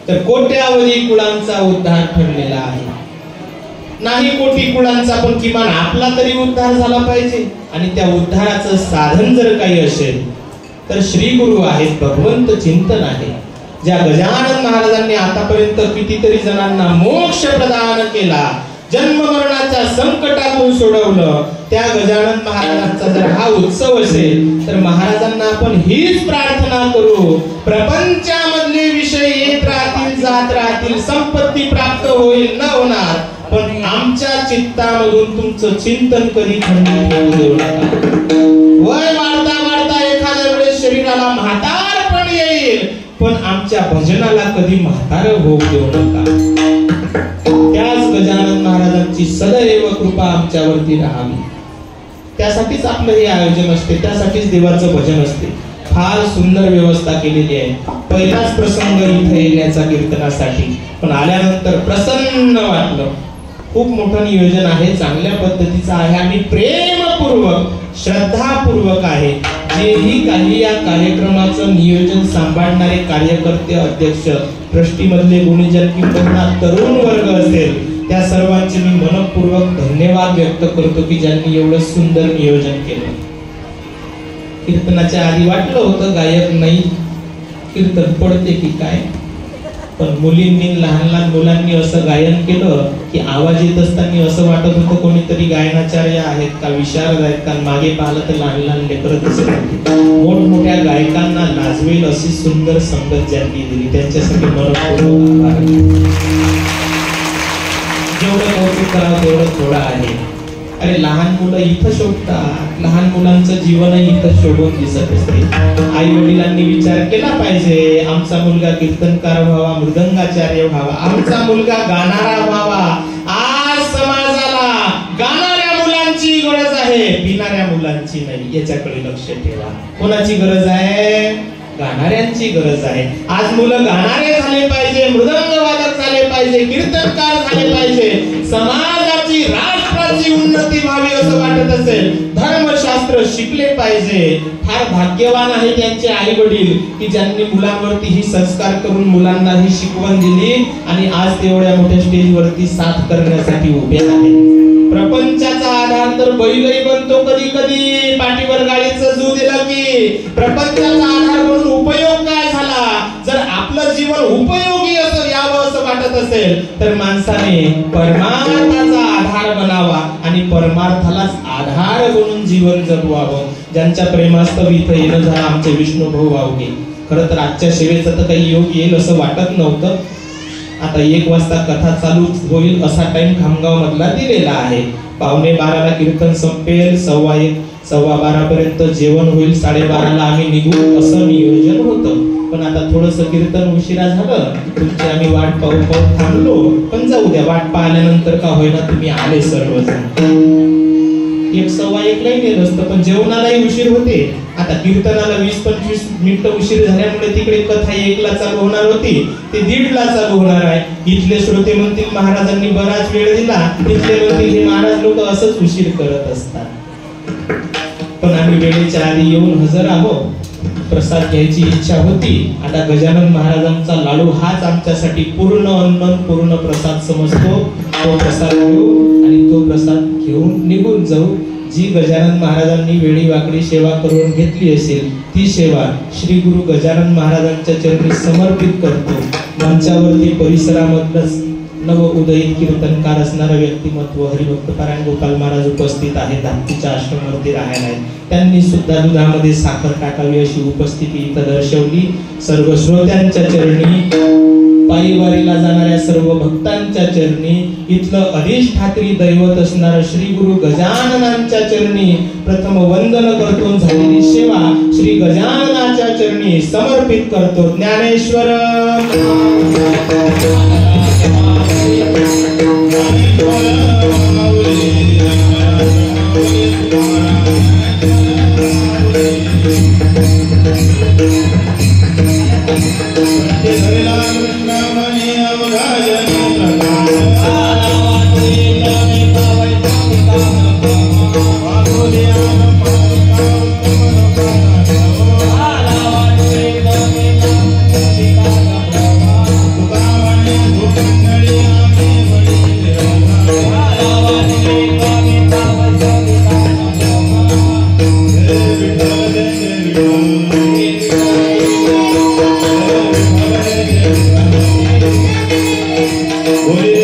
A: तर कोट्यावधी कुळांचा उद्धार ठरलेला आहे. नाही कोटी कुळांचा पण किमान आपला तरी उद्धार झाला पाहिजे. आणि त्या उद्धाराचं साधन जर काही असेल तर श्री गुरु आहेत, भगवंत चिंतन आहे. ज्या गजानन महाराजांनी आतापर्यंत कितीतरी जणांना मोक्ष प्रदान केला, जन्म मरणाच्या संकटातून सोडवलं, त्या गजानन महाराजांचा जर हा उत्सव असेल तर महाराजांना आपण हीच प्रार्थना करू, प्रपंचामधले विषय येत राहतील जात राहतील, संपत्ती प्राप्त होईल न होणार, पण आमच्या चित्तामधून तुमचं चिंतन कधी खंडित होऊ देऊ नका. वय वाढता वाढता एखाद्या वेळेस शरीराला म्हातारपण येईल, पण आमच्या भजनाला कधी म्हातार होऊ देऊ नका. त्याच गजानन महाराजांची सदैव कृपा आमच्यावरती राहावी. त्यासाठीच आपलं हे आयोजन असते, त्यासाठीच देवाचं भजन असते. फार सुंदर व्यवस्था केलेली आहे. पहिलाच प्रसंग इथे येण्याचा कीर्तनासाठी, पण आल्यानंतर प्रसन्न वाटलं. खूप मोठं नियोजन आहे, चांगल्या पद्धतीचं आहे आणि प्रेमपूर्वक श्रद्धापूर्वक आहे. जेही काही या कार्यक्रमाचं नियोजन सांभाळणारे कार्यकर्ते, अध्यक्ष, ट्रस्टीमधले गुणीजन किंवा तरुण वर्ग असेल, त्या सर्वांचे मी मनपूर्वक धन्यवाद व्यक्त करतो की ज्यांनी एवढं सुंदर नियोजन केलं. कीर्तनाच्या आधी वाटलं होतं गायक नाही, कीर्तन पडते की काय, पण मुलींनी लहान लहान मुलांनी असं गायन केलं की आवाज येत असताना असं वाटत होतं कोणीतरी गायनाचार्य आहेत का, विशारद आहेत का. मागे पाहिलं तर लहान लहान लेकरं दिसत होती. मोठमोठ्या गायकांना लाजवेल अशी सुंदर संगत ज्यांनी दिली त्यांच्यासाठी मनपूर्वक आभार. जेवढं कौतुक करावं तेवढं थोडं आहे. अरे लहान मुलं इथं शोधतात, लहान मुलांचं जीवनही इथं शोभून दिसत असते. आई वडिलांनी विचार केला पाहिजे, आमचा मुलगा कीर्तनकार व्हावा, मृदंगाचार्य व्हावा, आमचा मुलगा गाणारा व्हावा. आज समाजाला गाणाऱ्या मुलांची गरज आहे, पिणाऱ्या मुलांची नाही. याच्याकडे लक्ष ठेवा. कोणाची गरज आहे? गाणाऱ्यांची गरज आहे. आज मुलं गाणारे झाले पाहिजे, मृदंगवादक झाले पाहिजे, कीर्तनकार झाले पाहिजे. समाजाची, राष्ट्राची उन्नती व्हावी असं वाटत असेल, धर्मशास्त्र शिकले पाहिजे. फार भाग्यवान आहे त्यांचे आई वडील की ज्यांनी मुलांवरती ही संस्कार करून मुलांना ही शिकवण दिली आणि आज ते एवढ्या मोठ्या स्टेजवरती साथ करण्यासाठी उभे आहेत. प्रपंचाचा आधार तर बैलही बनतो कधी कधी, पाठीवर गाडीचं जू दिलं की. प्रपंचाचा आधार म्हणून उपयोग काय झाला? जर आपलं जीवन उपयोगी असं यावं असं वाटत असेल तर माणसाने परमार्थाचा आधार बनावा आणि परमार्थालाच आधार बनून जीवन जगवावं. ज्यांच्या प्रेमास्तव इथं येणं झालं आमचे विष्णू भाऊ वावगे. खरं तर आजच्या सेवेचा तर काही योग येईल असं वाटत नव्हतं. आता 1 वाजता कथा चालू होईल असा टाइम खामगाव मधला दिलेला आहे. 11:15ला कीर्तन संपेल, 1:15 12:15 पर्यंत जेवण होईल, 12:30ला आम्ही निघू असं नियोजन होतं. पण आता थोडस कीर्तन उशिरा झालं, तुमची आम्ही वाट पाहू थांबलो. पण जाऊ द्या, वाट पाहिल्यानंतर का होईना तुम्ही आले सर्वजण. 1:15 नेलं असतं, पण जेवणालाही उशीर होते. आता कीर्तनाला 20-25 मिनिटं उशीर झाल्यामुळे तिकडे कथा 1ला चालू होणार होती, ते 1:30ला चालू होणार आहे. इथले श्रोते म्हणतील महाराजांनी बराच वेळ दिला, इथले म्हणतील हे महाराज लोक असंच उशीर करत असतात. पण आम्ही वेळेच्या आधी येऊन हजर आहोत. प्रसाद घ्यायची इच्छा होती. आता गजानन महाराजांचा लाडू हाच आमच्यासाठी पूर्ण अन्न, पूर्ण प्रसाद समजतो. तो प्रसाद घेऊ आणि तो प्रसाद घेऊन निघून जाऊ. जी गजानन महाराजांनी वेळी वाकडी सेवा करून घेतली असेल ती सेवा श्री गुरु गजानन महाराजांच्या चरणी समर्पित करतो. मंचावरती परिसरामधलंच नव उदयित कीर्तनकार असणारं व्यक्तिमत्व हरिभक्त पारायण गोपाल महाराज उपस्थित आहेत. धाकटीच्या आश्रमावरती राहायला आहेत. त्यांनी सुद्धा दुधामध्ये साखर टाकावी अशी उपस्थिती इथं दर्शवली. सर्व श्रोत्यांच्या चरणी, पायीवारीला जाणाऱ्या सर्व भक्तांच्या चरणी, इथलं अधिष्ठात्री दैवत असणारं श्री गुरु गजाननांच्या चरणी प्रथम वंदन करतो. झालेली सेवा श्री गजाननाच्या चरणी समर्पित करतो. ज्ञानेश्वर
B: Holy